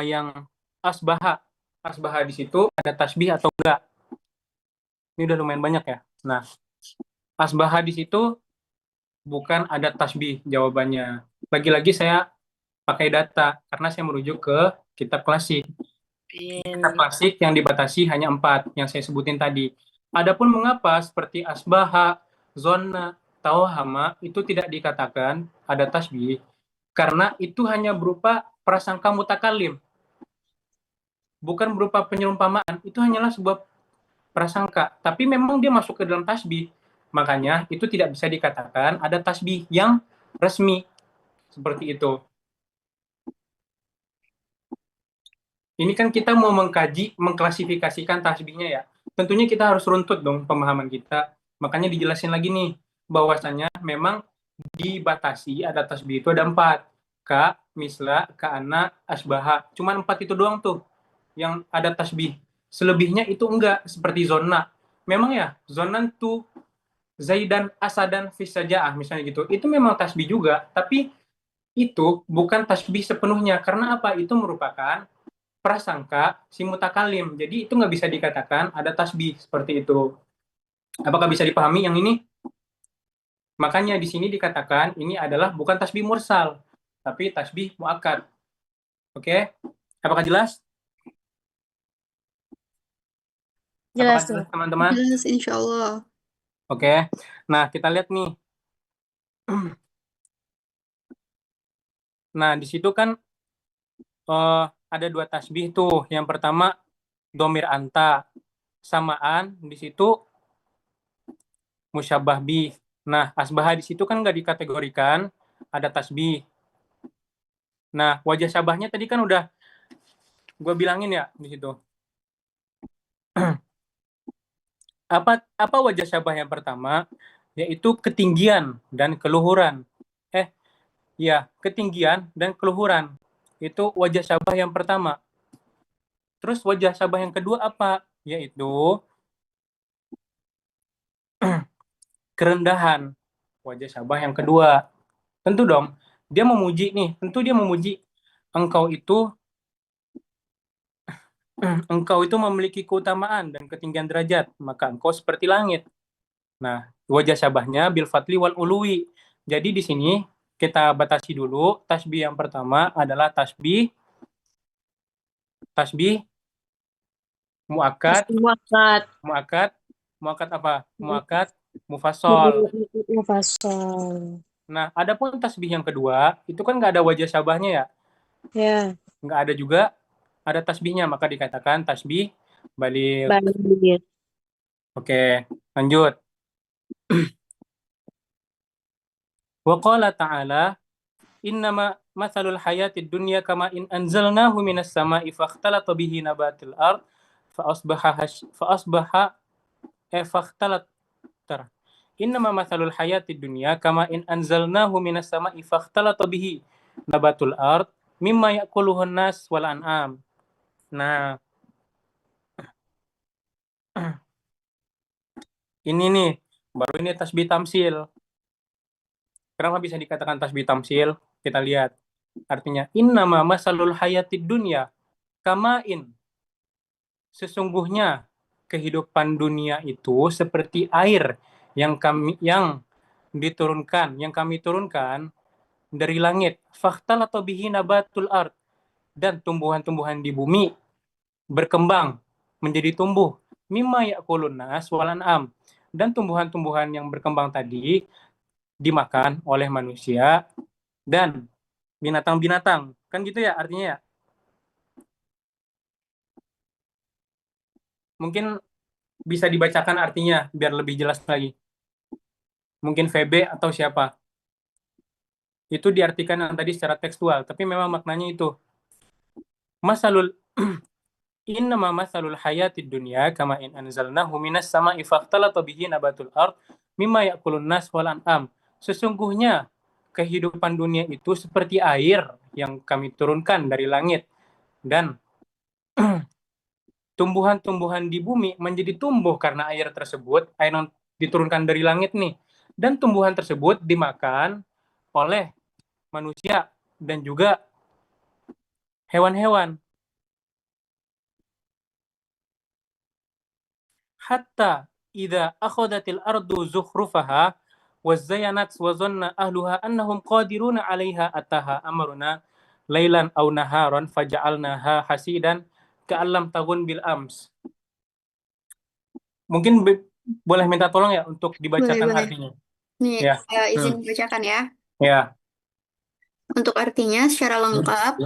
yang asbaha. Asbaha di situ ada tasbih atau enggak? Ini udah lumayan banyak ya. Nah, asbaha di situ bukan ada tasbih jawabannya. Lagi-lagi saya pakai data karena saya merujuk ke kitab klasik. Kitab klasik yang dibatasi hanya 4 yang saya sebutin tadi. Adapun mengapa seperti asbaha, zona, tawahama itu tidak dikatakan ada tasbih, karena itu hanya berupa prasangka mutakalim, bukan berupa penyerumpamaan. Itu hanyalah sebuah prasangka, tapi memang dia masuk ke dalam tasbih. Makanya itu tidak bisa dikatakan ada tasbih yang resmi seperti itu. Ini kan kita mau mengkaji, mengklasifikasikan tasbihnya ya. Tentunya kita harus runtut dong pemahaman kita. Makanya dijelasin lagi nih, bahwasanya memang dibatasi ada tasbih itu ada 4. Ka, misla, ka'ana, asbaha. Cuman 4 itu doang tuh yang ada tasbih. Selebihnya itu enggak, seperti zona. Memang ya, zonan tuh Zaidan asadan fisajaah misalnya gitu. Itu memang tasbih juga, tapi itu bukan tasbih sepenuhnya. Karena apa? Itu merupakan prasangka si mutakalim. Jadi itu nggak bisa dikatakan ada tasbih seperti itu. Apakah bisa dipahami yang ini? Makanya di sini dikatakan ini adalah bukan tasbih mursal, tapi tasbih muakkad. Oke? Apakah jelas? Apakah Jelas tuh. jelas teman-teman? Jelas, insya Allah. Oke. Nah, kita lihat nih. Nah, di situ kan ada 2 tasbih tuh. Yang pertama domir anta, samaan di situ musyabah bih. Nah, asbah di situ kan nggak dikategorikan ada tasbih. Nah, wajah syabahnya tadi kan udah gue bilangin ya di situ. Apa wajah syabah yang pertama? Yaitu ketinggian dan keluhuran. Ya, ketinggian dan keluhuran. Itu wajah syabah yang pertama. Terus wajah syabah yang kedua apa? Yaitu kerendahan. Wajah syabah yang kedua. Tentu dong, dia memuji nih. Tentu dia memuji engkau itu engkau itu memiliki keutamaan dan ketinggian derajat, maka engkau seperti langit. Nah, wajah syabahnya bil fatli wal uluwi. Jadi di sini kita batasi dulu. Tasbih yang pertama adalah tasbih tasbih muakkad, Pasti muakat. muakkad, muakkad apa? Muakkad, mufassal. Mufassal. Nah, adapun tasbih yang kedua, itu kan nggak ada wajah syabahnya ya. Ya, Nggak ada juga, ada tasbihnya, maka dikatakan tasbih balik. banjir. Oke, lanjut. Wa qala ta'ala, innama mathalul hayatid dunya kama in anzalnahu minas sama'i fakhtalata bihi nabatil ard fa asbaha fakhtalat tar. Innama mathalul hayatid dunya kama in anzalnahu minas sama'i fakhtalata bihi nabatul ard mimma ya'kuluhun nas wal an'am. Nah, ini nih baru ini tasbih tamsil. Kenapa bisa dikatakan tasbih tamsil? Kita lihat. Artinya innama masalul hayatid dunya kamain. Sesungguhnya kehidupan dunia itu seperti air yang diturunkan, yang kami turunkan dari langit. Faktal atau bihi nabatul ard, dan tumbuhan-tumbuhan di bumi berkembang menjadi tumbuh. Mimma ya'kulun nas walan am, dan tumbuhan-tumbuhan yang berkembang tadi dimakan oleh manusia dan binatang-binatang. Kan gitu ya artinya ya. Mungkin bisa dibacakan artinya biar lebih jelas lagi. Mungkin VB atau siapa. Itu diartikan yang tadi secara tekstual, tapi memang maknanya itu. Masalul innama masalul hayatid dunya kama in anzalnahu minas sama'i fakhtalata bihi nabatul ard mimma ya'kulun nas wal an'am. Sesungguhnya kehidupan dunia itu seperti air yang kami turunkan dari langit, dan tumbuhan-tumbuhan di bumi menjadi tumbuh karena air tersebut, air yang diturunkan dari langit nih. Dan tumbuhan tersebut dimakan oleh manusia dan juga hewan-hewan. hatta idza akhadhatil ardu zukhrufaha wa zayyanat wa dhanna ahluha annahum qadiruna 'alaiha ataha amruna lailan aw naharan faja'alnaha hasidan ka'allam taghun bil ams. Mungkin boleh minta tolong ya untuk Boleh, dibacakan boleh. artinya. Nih, Ya. saya izin membacakan ya. Ya. Untuk artinya secara lengkap,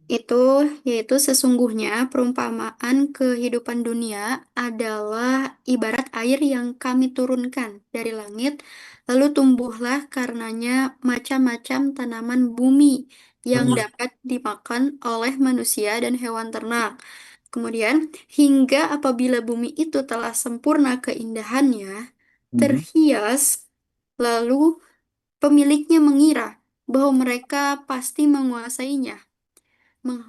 itu yaitu sesungguhnya perumpamaan kehidupan dunia adalah ibarat air yang kami turunkan dari langit, lalu tumbuhlah karenanya macam-macam tanaman bumi yang dapat dimakan oleh manusia dan hewan ternak. Kemudian, hingga apabila bumi itu telah sempurna keindahannya, terhias, lalu pemiliknya mengira bahwa mereka pasti menguasainya,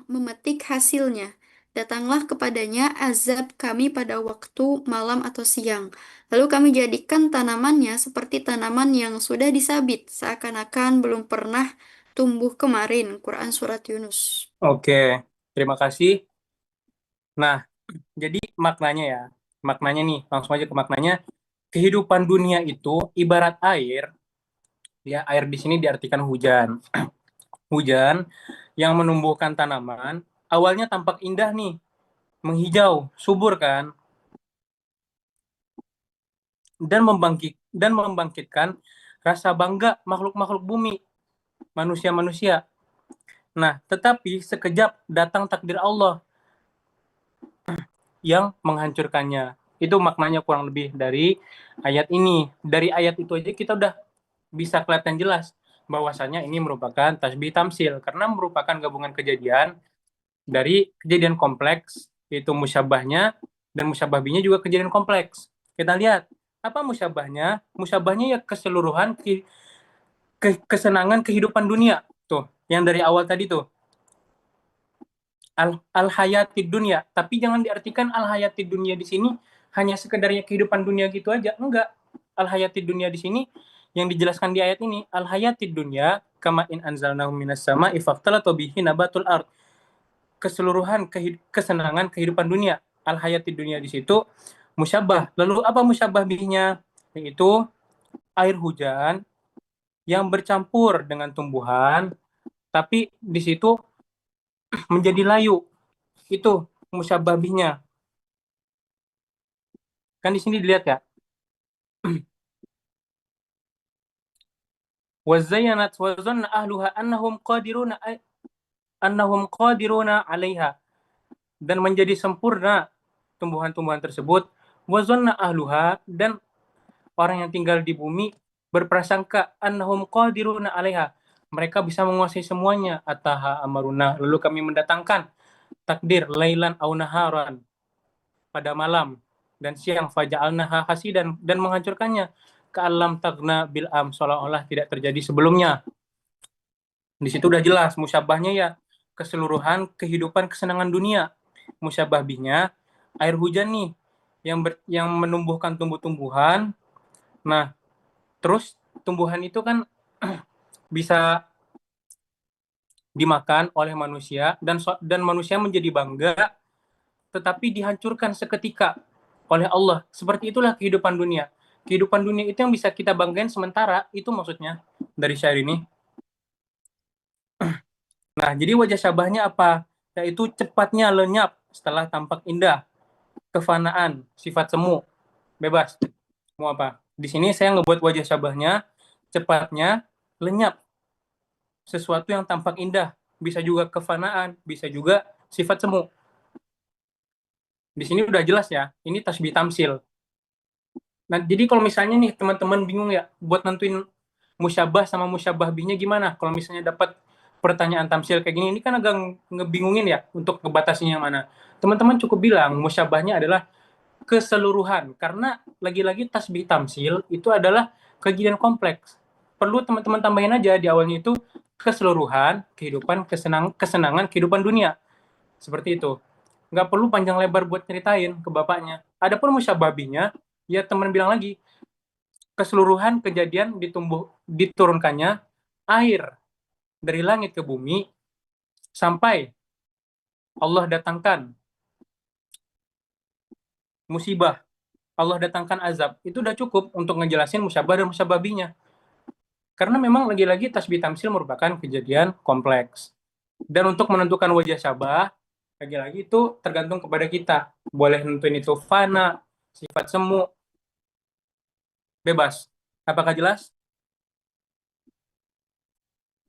memetik hasilnya. Datanglah kepadanya azab kami pada waktu malam atau siang. Lalu kami jadikan tanamannya seperti tanaman yang sudah disabit, seakan-akan belum pernah tumbuh kemarin. Quran Surat Yunus. Oke, terima kasih. Nah, jadi maknanya ya, maknanya nih, langsung aja ke maknanya. Kehidupan dunia itu ibarat air, ya air di sini diartikan hujan. Hujan yang menumbuhkan tanaman, awalnya tampak indah nih, menghijau, subur kan, dan membangkitkan rasa bangga makhluk-makhluk bumi, manusia-manusia. Nah, tetapi sekejap datang takdir Allah yang menghancurkannya. Itu maknanya kurang lebih dari ayat ini. Dari ayat itu aja kita udah bisa kelihatan jelas bahwasanya ini merupakan tasbih tamsil karena merupakan gabungan kejadian dari kejadian kompleks yaitu musyabahnya dan musyabah binya juga kejadian kompleks. Kita lihat apa musyabahnya? Musyabahnya ya keseluruhan kesenangan kehidupan dunia tuh yang dari awal tadi tuh al hayatid dunia, tapi jangan diartikan al hayatid dunia di sini hanya sekedarnya kehidupan dunia gitu aja, enggak. Al hayatid dunia di sini yang dijelaskan di ayat ini al hayatid dunia kama in anzalnahu minas sama ifaqtalata bihi nabatul ard, keseluruhan kesenangan kehidupan dunia. Al hayatid dunia di situ musyabah. Lalu apa musyabah bihnya? Yaitu air hujan yang bercampur dengan tumbuhan, tapi di situ menjadi layu. Itu musyabah bihnya. Kan di sini dilihat ya. Wazayyanat wa dhanna ahluha annahum qadiruna 'alaiha, dan menjadi sempurna tumbuhan-tumbuhan tersebut. Wa dhanna ahluha, dan orang yang tinggal di bumi berprasangka annahum qadiruna 'alaiha, mereka bisa menguasai semuanya. Ataha amaruna, lalu kami mendatangkan takdir lailan au naharan, pada malam dan siang, faja'alnaha hasidan, dan menghancurkannya ka'alam tagna bil am, seolah-olah tidak terjadi sebelumnya. Di situ udah jelas musyabahnya ya keseluruhan kehidupan kesenangan dunia. Musyabah bihnya air hujan nih yang menumbuhkan tumbuh-tumbuhan. Nah, terus tumbuhan itu kan bisa dimakan oleh manusia dan manusia menjadi bangga, tetapi dihancurkan seketika oleh Allah. Seperti itulah kehidupan dunia. Kehidupan dunia itu yang bisa kita banggain sementara, itu maksudnya dari syair ini. Nah, jadi wajah syabahnya apa? Yaitu cepatnya lenyap setelah tampak indah, kefanaan, sifat semu, bebas. Mau apa? Di sini saya ngebuat wajah syabahnya cepatnya lenyap, sesuatu yang tampak indah, bisa juga kefanaan, bisa juga sifat semu. Di sini udah jelas ya, ini tasbih tamsil. Nah, jadi kalau misalnya nih teman-teman bingung ya buat nentuin musyabah sama musyabah bihnya gimana? Kalau misalnya dapat pertanyaan tamsil kayak gini, ini kan agak ngebingungin ya untuk ngebatasinya yang mana. Teman-teman cukup bilang musyabahnya adalah keseluruhan, karena lagi-lagi tasbih tamsil itu adalah kejadian kompleks. Perlu teman-teman tambahin aja di awalnya itu keseluruhan kehidupan kesenangan kehidupan dunia. Seperti itu. Nggak perlu panjang lebar buat ceritain ke bapaknya. Adapun musyababinya, ya teman bilang lagi, keseluruhan kejadian diturunkannya air dari langit ke bumi sampai Allah datangkan musibah, Allah datangkan azab, itu udah cukup untuk ngejelasin musyabah dan musyababihnya. Karena memang lagi-lagi tasbih tamsil merupakan kejadian kompleks. Dan untuk menentukan wajah syabah, lagi-lagi itu tergantung kepada kita. Boleh nentuin itu fana, sifat semu, bebas. Apakah jelas?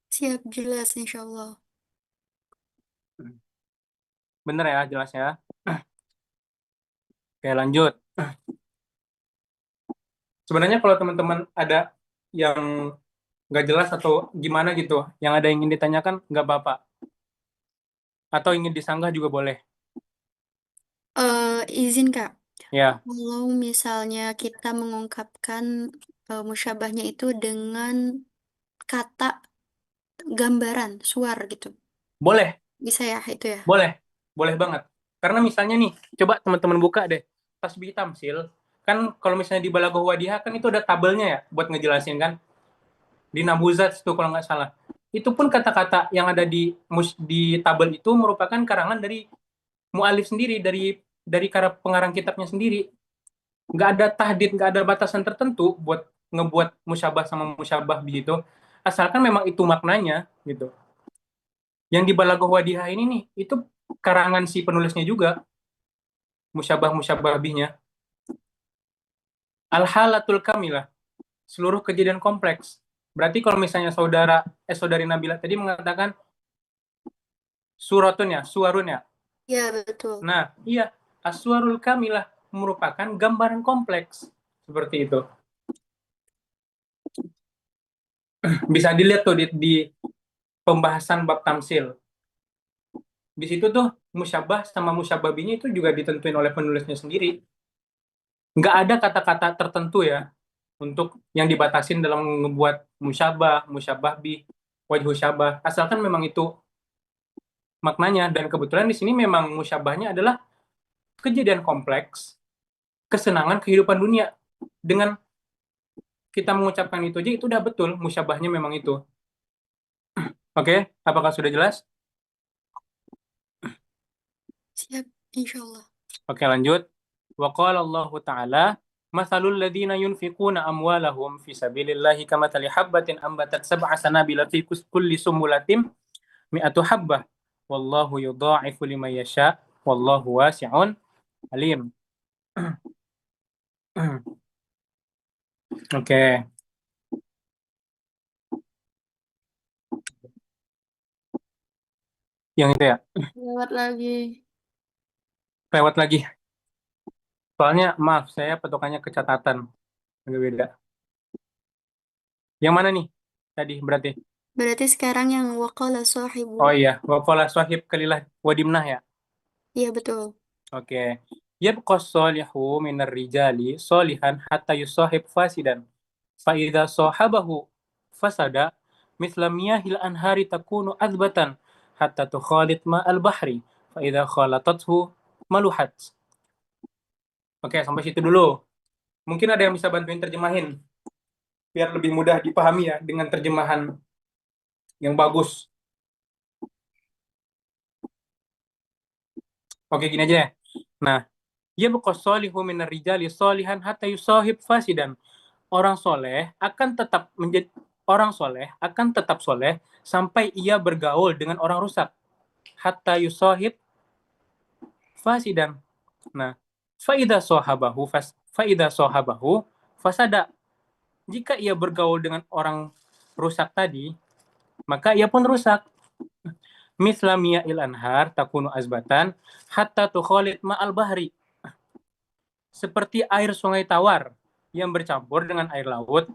Siap, jelas insya Allah. Bener ya, jelas ya. Oke, lanjut. Sebenarnya kalau teman-teman ada yang nggak jelas atau gimana gitu, yang ada yang ingin ditanyakan, nggak apa-apa. Atau ingin disanggah juga boleh. Izin Kak, Ya, kalau misalnya kita mengungkapkan musyabahnya itu dengan kata gambaran, suar gitu. boleh, Bisa ya itu ya? boleh, boleh banget. Karena misalnya nih, coba teman-teman buka deh, tasbih tamsil, kan kalau misalnya di Balaghah Wadihah kan itu ada tabelnya ya, buat ngejelasin kan. Di Nabuzat itu kalau nggak salah. Itu pun kata-kata yang ada di tabel itu merupakan karangan dari mu'alif sendiri, dari pengarang kitabnya sendiri. Nggak ada tahdid, nggak ada batasan tertentu buat ngebuat musyabah sama musyabah begitu. Asalkan memang itu maknanya gitu. Yang di Balaghah Wadihah ini nih, itu karangan si penulisnya juga, musyabah bihnya. Al-halatul kamilah, seluruh kejadian kompleks. Berarti kalau misalnya saudari Nabila tadi mengatakan suratun ya, suarun ya. Ya, betul. Nah, iya, aswarul kamilah merupakan gambaran kompleks seperti itu. Bisa dilihat tuh di pembahasan bab tamsil. Di situ tuh musyabah sama musyababinya itu juga ditentuin oleh penulisnya sendiri. Nggak ada kata-kata tertentu ya untuk yang dibatasin dalam membuat musyabah bi, wajhu syabah. Asalkan memang itu maknanya. Dan kebetulan di sini memang musyabahnya adalah kejadian kompleks, kesenangan kehidupan dunia. Dengan kita mengucapkan itu aja, itu udah betul, musyabahnya memang itu. Oke, apakah sudah jelas? Siap, insya Allah. Oke, lanjut. Wa qala Allah Ta'ala, Mathalul ladzina yunfiquna amwalahum fi sabilillahi kamathali habbatin ambatat sab'a sanabila fi kulli sumbulatin mi'atu habbah. Wallahu yudha'ifu liman yasha. Wallahu wasi'un alim. Oke, yang itu ya. Lewat lagi. Lewat lagi. Soalnya, maaf, saya petukannya kecatatan. Agak beda. Yang mana nih? Tadi berarti. Berarti sekarang yang waqala Oh sahibu. iya, wa qala sahib kalilah wadimnah ya. Iya, betul. Oke. Yabqa shalihu minar rijali sholihan hatta yusahib fasidan. Fa idza sahabahu fasada misla miyahil anhari takunu adbatan hatta tukhalit ma'al bahri. Fa idza khalatathu maluhat. Oke, sampai situ dulu. Mungkin ada yang bisa bantuin terjemahin biar lebih mudah dipahami ya dengan terjemahan yang bagus. Oke, gini aja ya. Nah, yabqa shalihu minar rijali sholihan hatta yusahib fasidan. Orang soleh akan tetap menjadi orang soleh akan tetap soleh sampai ia bergaul dengan orang rusak. Hatta yusohib fasidan. Nah, faida sohabahu fasada. Jika ia bergaul dengan orang rusak tadi, maka ia pun rusak. Mislamia il anhar takunu azbatan hatta tukhalid ma'al bahri. Seperti air sungai tawar yang bercampur dengan air laut.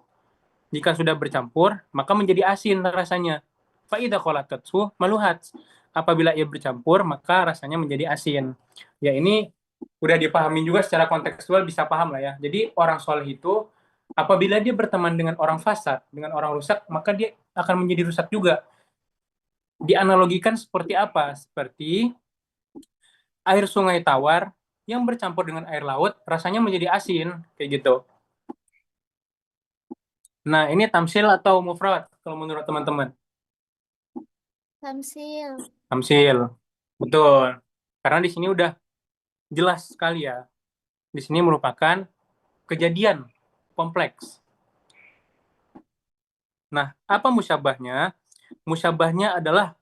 Jika sudah bercampur, maka menjadi asin rasanya. Faidah kholatatsu maluhat. Apabila ia bercampur, maka rasanya menjadi asin. Ya ini udah dipahami juga secara kontekstual, bisa paham lah ya. Jadi orang soleh itu apabila dia berteman dengan orang fasad, dengan orang rusak, maka dia akan menjadi rusak juga. Dianalogikan seperti apa? Seperti air sungai tawar yang bercampur dengan air laut, rasanya menjadi asin, kayak gitu. Nah, ini tamsil atau mufrad kalau menurut teman-teman? Tamsil. Tamsil. Betul. Karena di sini udah jelas sekali ya. di sini merupakan kejadian kompleks. Nah, apa musyabahnya? Musyabahnya adalah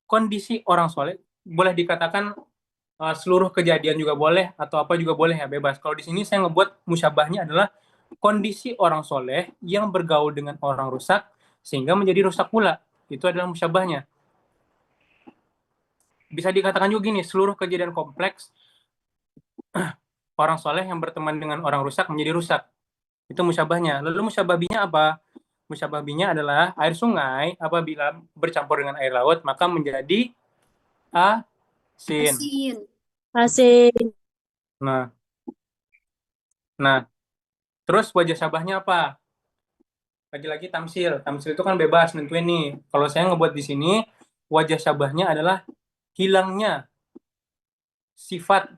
kondisi orang soleh, boleh dikatakan seluruh kejadian juga boleh, atau apa juga boleh ya, bebas. Kalau di sini saya ngebuat musyabahnya adalah kondisi orang soleh yang bergaul dengan orang rusak, sehingga menjadi rusak pula. Itu adalah musyabahnya. Bisa dikatakan juga gini, seluruh kejadian kompleks, orang soleh yang berteman dengan orang rusak menjadi rusak. Itu musyabahnya. Lalu musyabah binya apa? Musyabah binya adalah air sungai apabila bercampur dengan air laut, maka menjadi asin. Asin. Asin. Nah, nah, terus wajah syabahnya apa? Lagi-lagi tamsil. Tamsil itu kan bebas nentuin nih. Kalau saya ngebuat di sini, wajah syabahnya adalah hilangnya sifat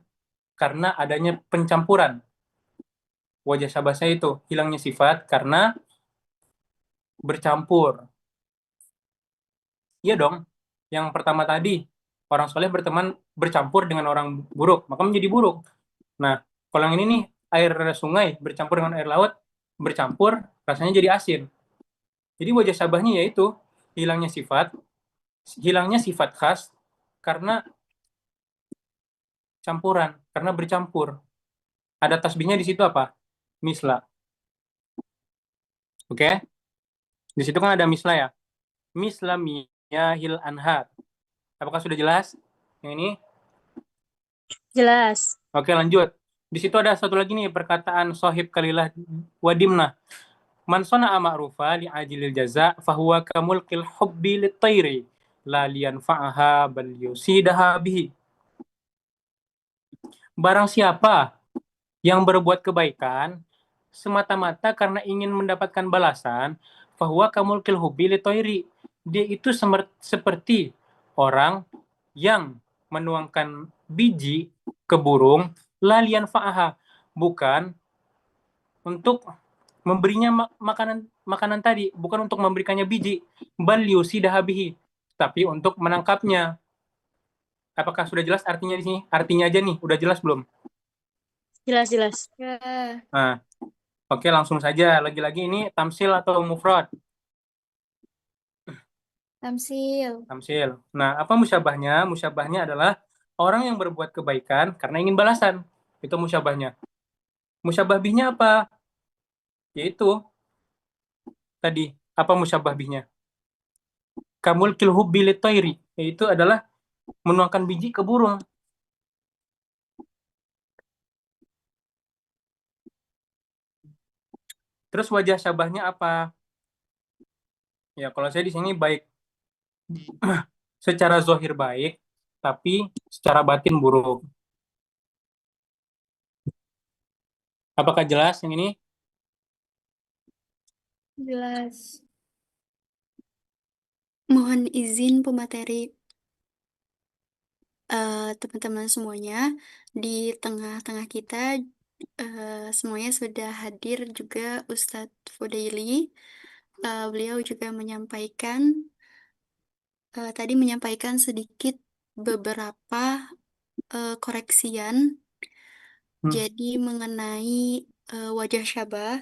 karena adanya pencampuran. Wajah syabah saya itu hilangnya sifat karena bercampur. Iya dong. Yang pertama tadi, orang soleh berteman bercampur dengan orang buruk, maka menjadi buruk. Nah, kalau yang ini nih, air sungai bercampur dengan air laut, bercampur, rasanya jadi asin. Jadi wajah syabahnya yaitu hilangnya sifat khas karena campuran, karena bercampur. Ada tasbihnya di situ apa? Misla. Oke? Di situ kan ada misla ya. Misla miyahil anhar. Apakah sudah jelas? Yang ini? Jelas. Oke, lanjut. Di situ ada satu lagi nih perkataan Sohib Kalilah Wadimna. Man sana'a ma'rufa li ajilil jaza fahuwa kamulqil hubbi lit-tayri la liyanfa'aha bal yusidaha bihi. Barang siapa yang berbuat kebaikan semata-mata karena ingin mendapatkan balasan, fahuwa kamulqil hubbi lit-tayri. Dia itu seperti orang yang menuangkan biji ke burung la liyanfa'aha, bukan untuk memberinya makanan tadi, bukan untuk memberikannya biji, bal yusidahabihi, tapi untuk menangkapnya. Apakah sudah jelas artinya di sini? Artinya aja nih, udah jelas belum? Jelas, jelas. Ya, Nah, oke, langsung saja. Lagi-lagi ini tamsil atau mufrad? tamsil. Tamsil. Nah, apa musyabahnya? Musyabahnya adalah orang yang berbuat kebaikan karena ingin balasan. Itu musyabahnya. Musyabah bihnya apa? Yaitu tadi, apa musyabah bihnya? Kamul kilhubbi litairi, yaitu adalah menuangkan biji ke burung. Terus wajah syabahnya apa? Ya, kalau saya di sini baik secara zohir baik, tapi secara batin buruk. Apakah jelas yang ini? Jelas. Mohon izin pemateri, teman-teman semuanya, di tengah-tengah kita semuanya sudah hadir juga Ustadz Fudaili. Beliau juga tadi menyampaikan sedikit beberapa koreksian. Jadi mengenai wajah syabah,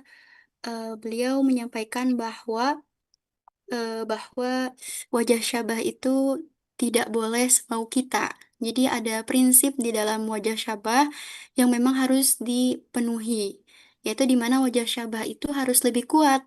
beliau menyampaikan bahwa wajah syabah itu tidak boleh semau kita. Jadi ada prinsip di dalam wajah syabah yang memang harus dipenuhi, yaitu di mana wajah syabah itu harus lebih kuat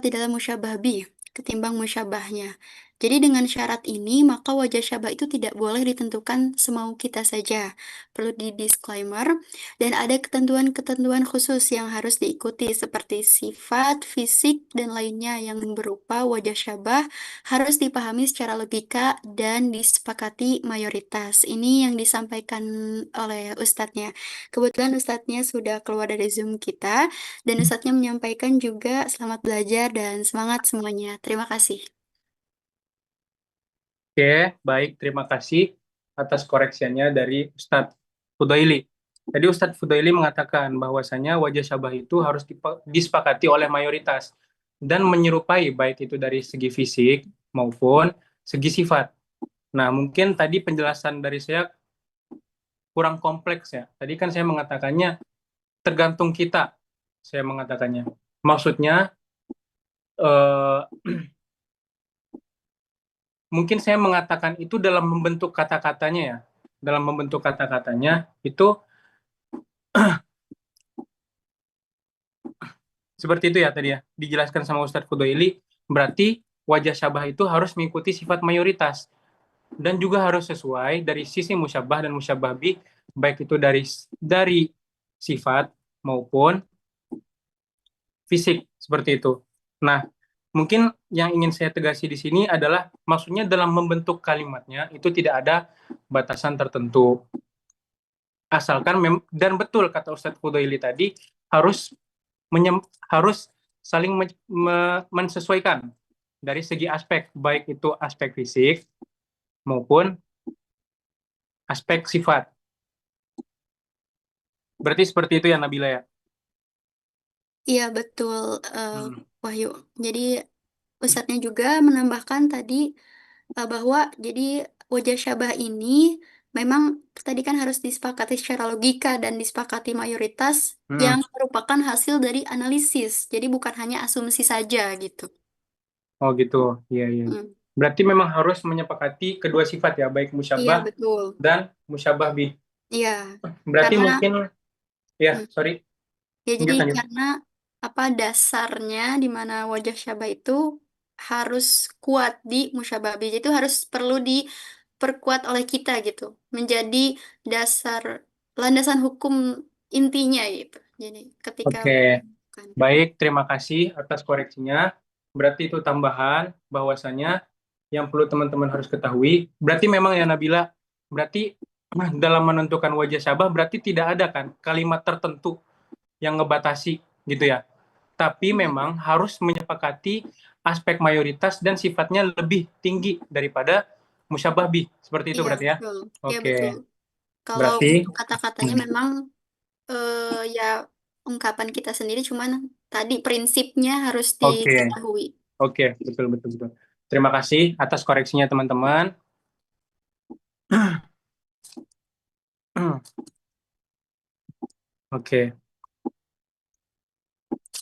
di dalam musyabah bih ketimbang musyabahnya. Jadi dengan syarat ini, maka wajah syabah itu tidak boleh ditentukan semau kita saja. Perlu di disclaimer, dan ada ketentuan-ketentuan khusus yang harus diikuti seperti sifat, fisik, dan lainnya yang berupa wajah syabah harus dipahami secara logika dan disepakati mayoritas. Ini yang disampaikan oleh ustadznya. Kebetulan ustadznya sudah keluar dari Zoom kita. Dan Ustadznya menyampaikan juga selamat belajar dan semangat semuanya. Terima kasih. Oke, baik. Terima kasih atas koreksiannya dari Ustadz Fudaili. Tadi Ustadz Fudaili mengatakan bahwasanya wajah syabah itu harus disepakati oleh mayoritas dan menyerupai baik itu dari segi fisik maupun segi sifat. Nah, mungkin tadi penjelasan dari saya kurang kompleks ya. Tadi kan saya mengatakannya tergantung kita, saya mengatakannya. Maksudnya eh, mungkin saya mengatakan itu dalam membentuk kata-katanya ya. Dalam membentuk kata-katanya itu seperti itu ya tadi ya. Dijelaskan sama Ustadz Fudaili, berarti wajah syabah itu harus mengikuti sifat mayoritas dan juga harus sesuai dari sisi musyabah dan musyabah bih, baik itu dari sifat maupun fisik seperti itu. Nah, mungkin yang ingin saya tegasi di sini adalah maksudnya dalam membentuk kalimatnya itu tidak ada batasan tertentu. Asalkan dan betul kata Ustadz Fudaili tadi harus harus saling mensesuaikan dari segi aspek, baik itu aspek fisik maupun aspek sifat. Berarti seperti itu ya Nabila ya? Iya, betul, Hmm. Wahyu. Jadi, Ustadznya juga menambahkan tadi bahwa jadi wajah syabah ini memang tadi kan harus disepakati secara logika dan disepakati mayoritas Hmm. yang merupakan hasil dari analisis. Jadi bukan hanya asumsi saja gitu. Oh gitu, iya iya. Hmm. Berarti memang harus menyepakati kedua sifat ya, baik Iya, musyabah betul. dan musyabah bih. Iya, Berarti karena mungkin ya, hmm, sorry, ya jadi lanjut lanjut. karena apa dasarnya di mana wajah syabah itu harus kuat di musyababih itu harus perlu diperkuat oleh kita gitu menjadi dasar landasan hukum intinya gitu jadi ketika Oke, kan baik, terima kasih atas koreksinya. Berarti itu tambahan bahwasanya yang perlu teman-teman harus ketahui. Berarti memang ya Nabila, berarti dalam menentukan wajah syabah berarti tidak ada kan kalimat tertentu yang ngebatasi gitu ya. Tapi memang harus menyepakati aspek mayoritas dan sifatnya lebih tinggi daripada musyabah bih. Seperti itu iya berarti ya. betul iya betul Oke. kalau Berarti untuk kata-katanya hmm, memang ya ungkapan kita sendiri cuman tadi prinsipnya harus oke. diketahui. Oke, betul betul betul. Terima kasih atas koreksinya teman-teman. Oke.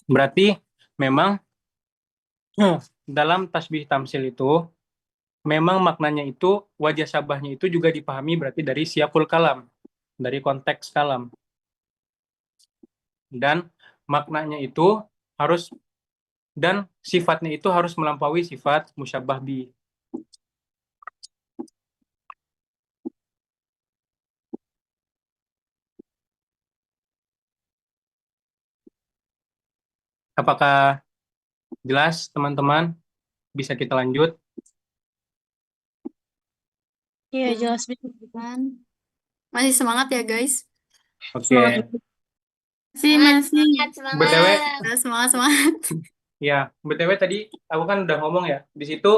Berarti memang dalam tasbih tamsil itu memang maknanya itu wajah syabahnya itu juga dipahami berarti dari siapul kalam, dari konteks kalam. Dan maknanya itu harus dan sifatnya itu harus melampaui sifat musyabah bi. Apakah jelas teman-teman? Bisa kita lanjut? Iya, Ya, jelas. kan. Masih semangat ya, guys. Semangat. Oke. Masih. BTW, Semangat, semangat. ya, BTW tadi aku kan udah ngomong ya, di situ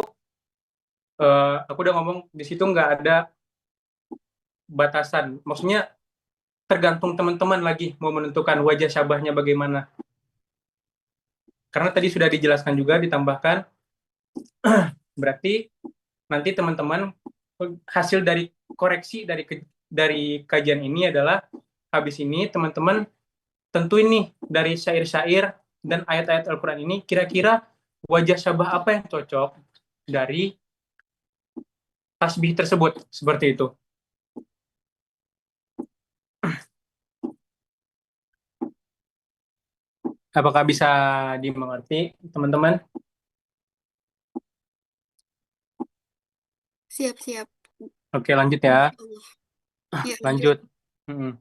aku udah ngomong di situ nggak ada batasan. Maksudnya tergantung teman-teman lagi mau menentukan wajah syabahnya bagaimana. Karena tadi sudah dijelaskan juga ditambahkan berarti nanti teman-teman hasil dari koreksi dari kajian ini adalah habis ini teman-teman tentuin nih dari syair-syair dan ayat-ayat Al-Qur'an ini kira-kira wajah syabah apa yang cocok dari tasbih tersebut seperti itu. Apakah bisa dimengerti teman-teman? Siap, siap. Oke, lanjut ya. Insya Allah. Ya, lanjut. Lanjut. Hmm.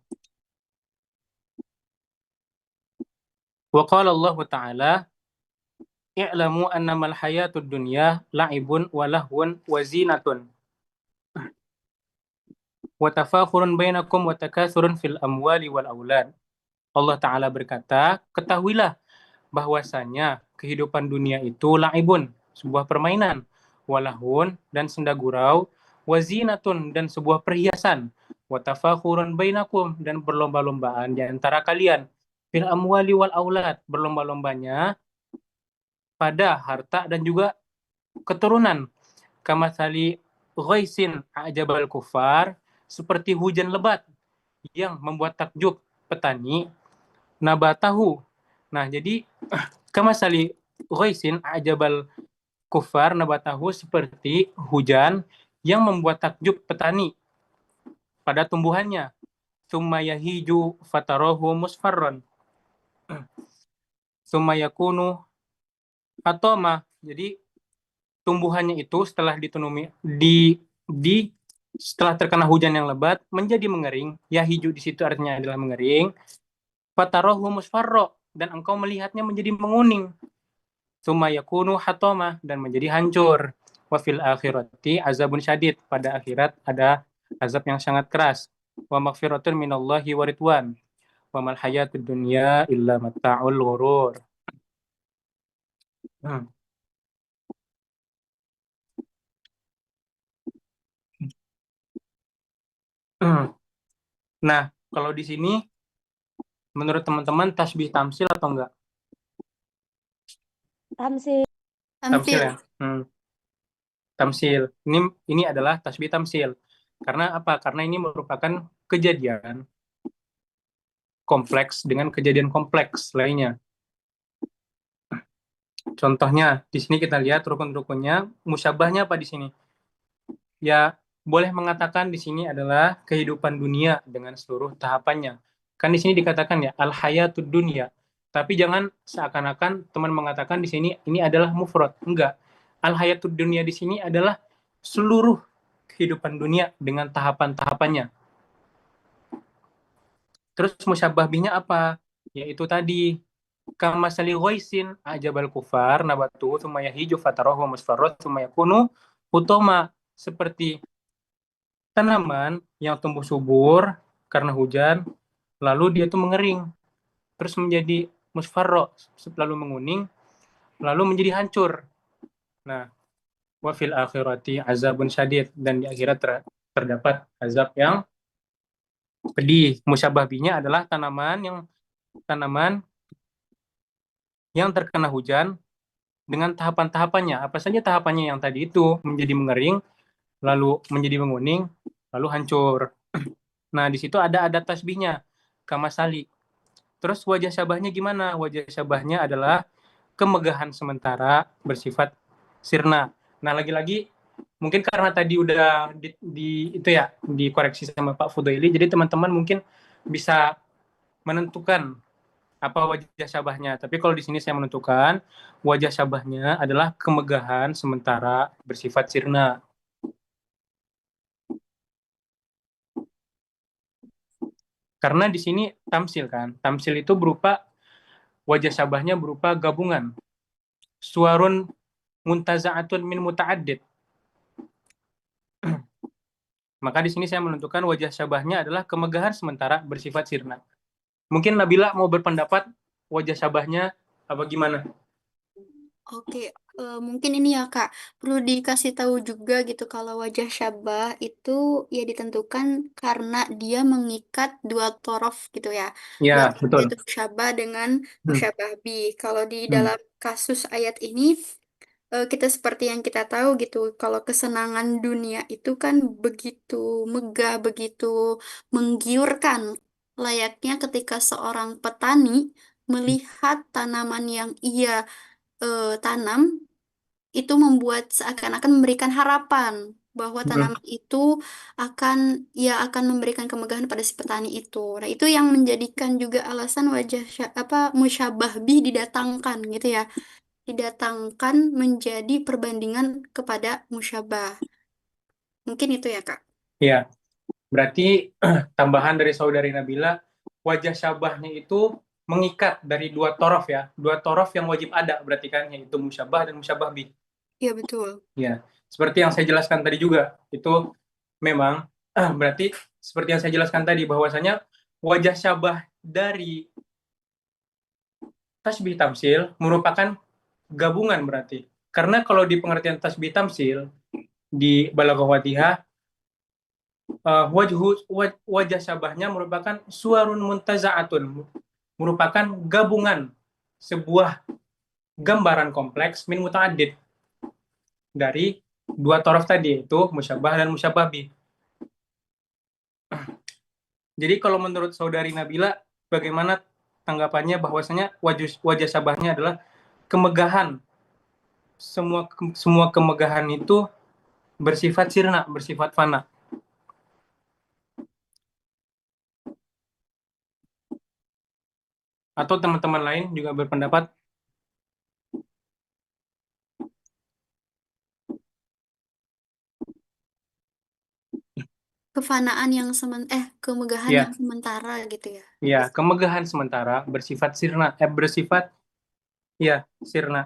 Wa qala Allah Ta'ala i'lamu annamal hayatud dunya la'ibun wa lahwun wa zinatun wa tafakhurun bainakum wa takathurun fil amwali wal aulad. Allah Ta'ala berkata, ketahuilah bahwasanya kehidupan dunia itu la'ibun, sebuah permainan, walahun dan senda gurau, wazinatun dan sebuah perhiasan, watafakhurun bainakum dan berlomba-lombaan di antara kalian, fil amwali wal aulad, berlomba-lombanya pada harta dan juga keturunan, kamathali ghaisin a'jabal kufar, seperti hujan lebat yang membuat takjub petani, nabatahu. Nah, jadi kamasali ghaisin ajabal kufar nabatahu, seperti hujan yang membuat takjub petani pada tumbuhannya. Tsumma yahiju fatarahu musfarron. Tsumma yakunu hatoma. Jadi tumbuhannya itu setelah ditanami setelah terkena hujan yang lebat menjadi mengering. Yahiju di situ artinya adalah mengering. Fatarahu musfarro, dan engkau melihatnya menjadi menguning. Tsumma yakunu hatoma, dan menjadi hancur. Wa fil akhirati azabun syadid, pada akhirat ada azab yang sangat keras. Wa maghfiratun minallahi wa ridwan. Wa mal hayatud dunya illa mata'ul ghurur. Hmm. Nah, kalau di sini menurut teman-teman tasbih tamsil atau enggak? Tamsil. Tamsil Tampil. ya. Tamsil. Ini adalah tasbih tamsil. Karena apa? Karena ini merupakan kejadian kompleks dengan kejadian kompleks lainnya. Contohnya, di sini kita lihat rukun-rukunnya, musyabahnya apa di sini? Ya, boleh mengatakan di sini adalah kehidupan dunia dengan seluruh tahapannya. Kan di sini dikatakan ya, al-hayatud dunya. Tapi jangan seakan-akan teman mengatakan di sini ini adalah mufrad. Enggak. Al-hayatud dunya di sini adalah seluruh kehidupan dunia dengan tahapan-tahapannya. Terus musyabah bihnya apa? Yaitu tadi, kamasali ghaisin ajabal kufar nabatu tsumma yahiju fatarahu musfarrat tsumma yakunu hutama, seperti tanaman yang tumbuh subur karena hujan, lalu dia tuh mengering, terus menjadi musfarro, lalu menguning, lalu menjadi hancur. Nah, wa fil akhirati azabun syadid, dan di akhirat terdapat azab yang pedih. Musyabah bihnya adalah tanaman yang terkena hujan dengan tahapan-tahapannya. Apa saja tahapannya yang tadi itu? Menjadi mengering, lalu menjadi menguning, lalu hancur. Nah, di situ ada tasbihnya, kamasali. Terus wajah syabahnya gimana? Wajah syabahnya adalah kemegahan sementara bersifat sirna. Nah, lagi-lagi mungkin karena tadi udah itu ya dikoreksi sama Pak Fudaili, jadi teman-teman mungkin bisa menentukan apa wajah syabahnya. Tapi kalau di sini saya menentukan wajah syabahnya adalah kemegahan sementara bersifat sirna. Karena di sini tamsil kan. Tamsil itu berupa wajah syabahnya berupa gabungan. Suarun muntaza'atun min muta'addid. Maka di sini saya menentukan wajah syabahnya adalah kemegahan sementara bersifat sirna. Mungkin Nabila mau berpendapat wajah syabahnya apa gimana? Oke, mungkin ini ya Kak, perlu dikasih tahu juga gitu kalau wajah syabah itu ya ditentukan karena dia mengikat dua torof gitu ya. Dua Ya, torof betul. yaitu musyabah dengan Hmm. musyabah bih. Kalau di Hmm. dalam kasus ayat ini, kita seperti yang kita tahu gitu, kalau kesenangan dunia itu kan begitu megah, begitu menggiurkan. Layaknya ketika seorang petani melihat tanaman yang ia tanam itu membuat seakan-akan memberikan harapan bahwa Hmm. tanaman itu akan akan memberikan kemegahan pada si petani itu. Nah, itu yang menjadikan juga alasan wajah musyabah bih didatangkan gitu ya. Didatangkan menjadi perbandingan kepada musyabah. Mungkin itu ya, Kak. Ya, berarti tambahan dari saudari Nabila, wajah syabahnya itu mengikat dari dua torof ya. Dua torof yang wajib ada berarti kan, yaitu musyabah dan musyabah bih. Iya, betul. Ya, seperti yang saya jelaskan tadi juga, itu memang berarti seperti yang saya jelaskan tadi bahwasanya wajah syabah dari tasbih tamsil merupakan gabungan berarti. Karena kalau di pengertian tasbih tamsil di Balaghah Watihah, wajah syabahnya merupakan suarun muntaza'atun, merupakan gabungan sebuah gambaran kompleks min muta'addid dari dua torof tadi, yaitu musyabah dan musyabah bih. Jadi kalau menurut saudari Nabila, bagaimana tanggapannya bahwasanya wajah syabahnya adalah kemegahan. Semua kemegahan itu bersifat sirna, bersifat fana. Atau teman-teman lain juga berpendapat kemegahan ya, yang sementara gitu ya. ya, kemegahan sementara bersifat sirna, bersifat ya sirna.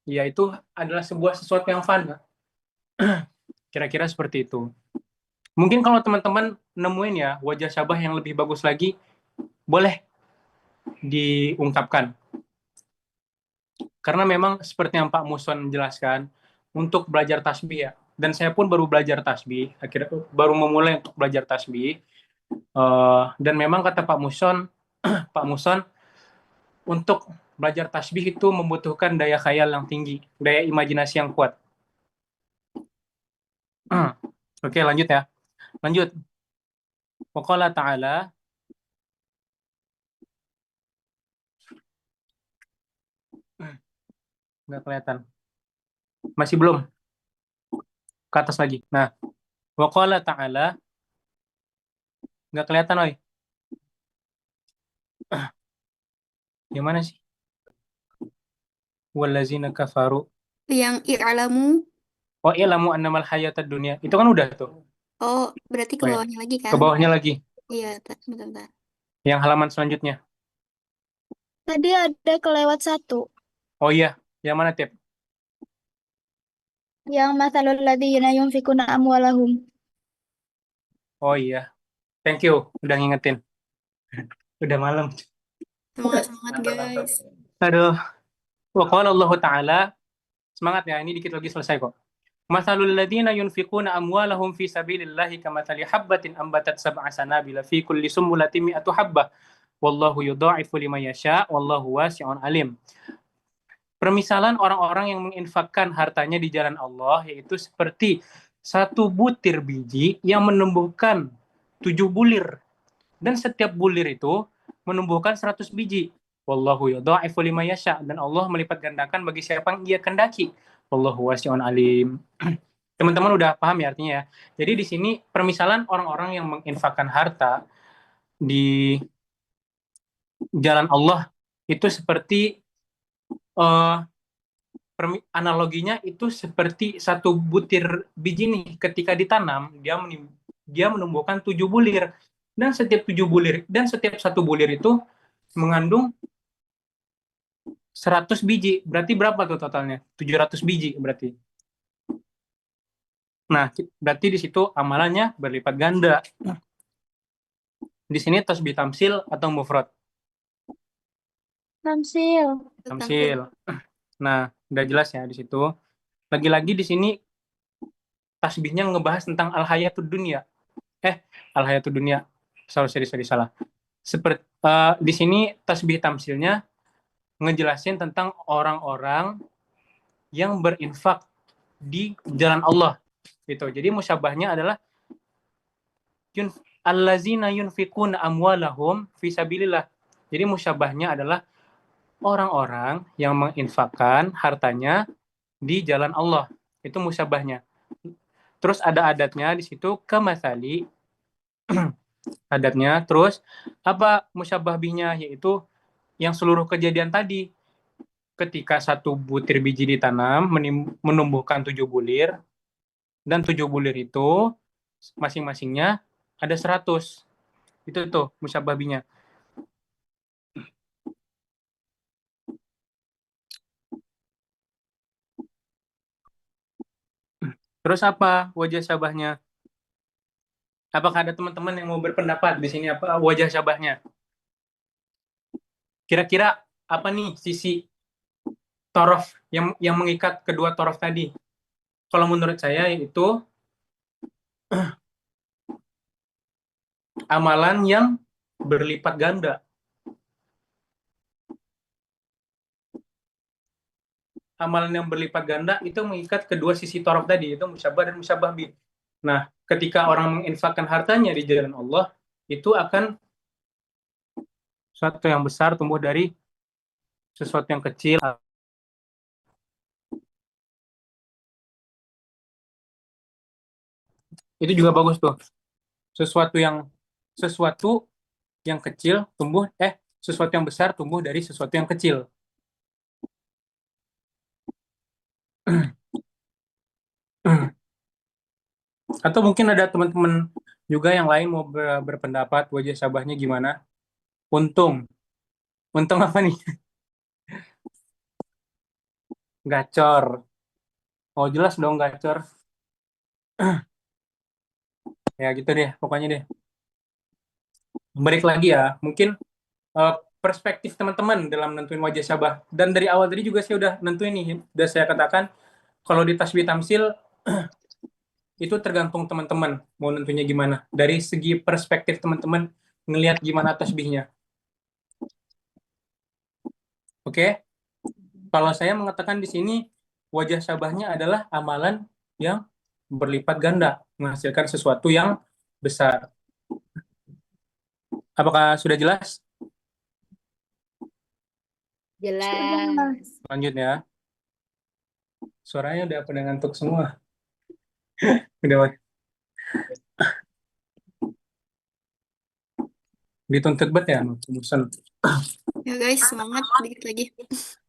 Ya itu adalah sebuah sesuatu yang fana. Kira-kira seperti itu. Mungkin kalau teman-teman nemuin ya wajah syabah yang lebih bagus lagi, boleh diungkapkan. Karena memang seperti yang Pak Muson jelaskan, untuk belajar tasbih ya, dan saya pun baru belajar tasbih, akhirnya baru memulai untuk belajar tasbih, dan memang kata Pak Muson, Pak Muson, untuk belajar tasbih itu membutuhkan daya khayal yang tinggi, daya imajinasi yang kuat. Oke, lanjut ya. Lanjut. Waqala ta'ala, nggak kelihatan. Masih belum. Ke atas lagi. Nah, waqala ta'ala, nggak kelihatan, oi. Gimana sih? Wallazina kafaru. Yang i'lamu, Oh, ilamu annamal hayatad dunya. Itu kan udah tuh. oh berarti ke Oh ya, bawahnya lagi ke kan? bawahnya lagi. Iya, bentar-bentar. Yang halaman selanjutnya. Tadi ada kelewat satu. Oh iya, yang mana, Tip? Yang mathalul ladzina yunfikuna amwalahum. Oh iya, thank you udah ngingetin. Udah malam. Semangat-semangat guys. Aduh. Wa qala Allah Ta'ala, semangat ya, ini dikit lagi selesai kok. Mathalul ladzina yunfiquna amwalahum fi sabilillahi kamathali habbatin ambatat sab'a sanabila fi kulli sumbulatin mi'atu habbah. Wallahu yudha'ifu liman yasha' wallahu wasi'un alim. Permisalan orang-orang yang menginfakkan hartanya di jalan Allah yaitu seperti satu butir biji yang menumbuhkan 7 bulir. Dan setiap bulir itu menumbuhkan 100 biji. Wallahu yudha'ifu liman yasha, dan Allah melipat gandakan bagi siapa yang Ia kehendaki. Wallahu wasi'un alim. Teman-teman udah paham ya artinya ya. Jadi di sini permisalan orang-orang yang menginfakkan harta di jalan Allah itu seperti uh, analoginya itu seperti satu butir biji nih, ketika ditanam dia menumbuhkan 7 bulir, dan setiap satu bulir itu mengandung 100 biji. Berarti berapa tuh totalnya? 700 biji berarti. Nah, berarti di situ amalannya berlipat ganda. Di sini tasbih tamsil atau mufrad? Tamsil. Tamsil. Nah, udah jelas ya di situ. Lagi-lagi di sini tasbihnya ngebahas tentang al-hayatud dunia. Al-hayatud dunia. Sorry, salah. Seperti di sini tasbih tamsilnya ngejelasin tentang orang-orang yang berinfak di jalan Allah. Gitu. Jadi musyabahnya adalah allazina yunfikuna amwalahum fi sabilillah. Jadi musyabahnya adalah orang-orang yang menginfakkan hartanya di jalan Allah. Itu musyabahnya. Terus ada adatnya di situ kemasali adatnya. Terus apa musyabah bihnya, yaitu yang seluruh kejadian tadi. Ketika satu butir biji ditanam menumbuhkan 7 bulir, dan 7 bulir itu masing-masingnya ada 100. Itu tuh musyabah bihnya. Terus apa wajah syabahnya? Apakah ada teman-teman yang mau berpendapat di sini apa wajah syabahnya? Kira-kira apa nih sisi torof yang mengikat kedua torof tadi? Kalau menurut saya itu amalan yang berlipat ganda. Amalan yang berlipat ganda itu mengikat kedua sisi torof tadi, itu musyabah dan musyabah bih. Nah, ketika orang menginfakkan hartanya di jalan Allah, itu akan sesuatu yang besar tumbuh dari sesuatu yang kecil. Itu juga bagus tuh. Sesuatu yang kecil tumbuh sesuatu yang besar tumbuh dari sesuatu yang kecil. Atau mungkin ada teman-teman juga yang lain mau berpendapat wajah sabahnya gimana? Untung. Untung apa nih? Gacor. Oh, jelas dong gacor. Ya gitu deh, pokoknya deh. Balik lagi ya, mungkin perspektif teman-teman dalam nentuin wajah sabah. Dan dari awal tadi juga saya udah nentuin nih, udah saya katakan kalau di tasbih tamsil itu tergantung teman-teman mau nentunya gimana. Dari segi perspektif teman-teman ngelihat gimana tasbihnya. Oke? Kalau saya mengatakan di sini wajah sabahnya adalah amalan yang berlipat ganda, menghasilkan sesuatu yang besar. Apakah sudah jelas? Jelas. Lanjut ya. Suaranya udah pada ngantuk semua. Udah dituntut banget ya, bosan. Ya guys, semangat dikit lagi.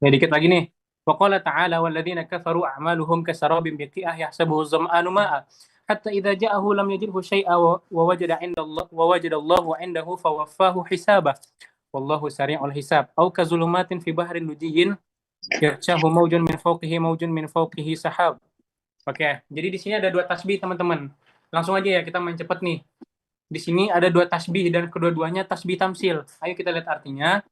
Ya dikit lagi nih. Waqala ta'ala walladzina kafaru a'maluhum kasarabin biqi'ah yahsabuhu zam'anu ma'a hatta idza ja'ahu lam yajidhu syai'a wa wajada 'indallah wa wajadallahu 'indahu fawaffahu hisabah wallahu sari'ul hisab aw kazulumatin fi bahrin lujiyyin yaghshahu mawjun min fawqihi sahab. Oke, jadi di sini ada dua tasbih teman-teman. Langsung aja ya kita main cepet nih. Di sini ada dua tasbih dan kedua-duanya tasbih tamsil. Ayo kita lihat artinya.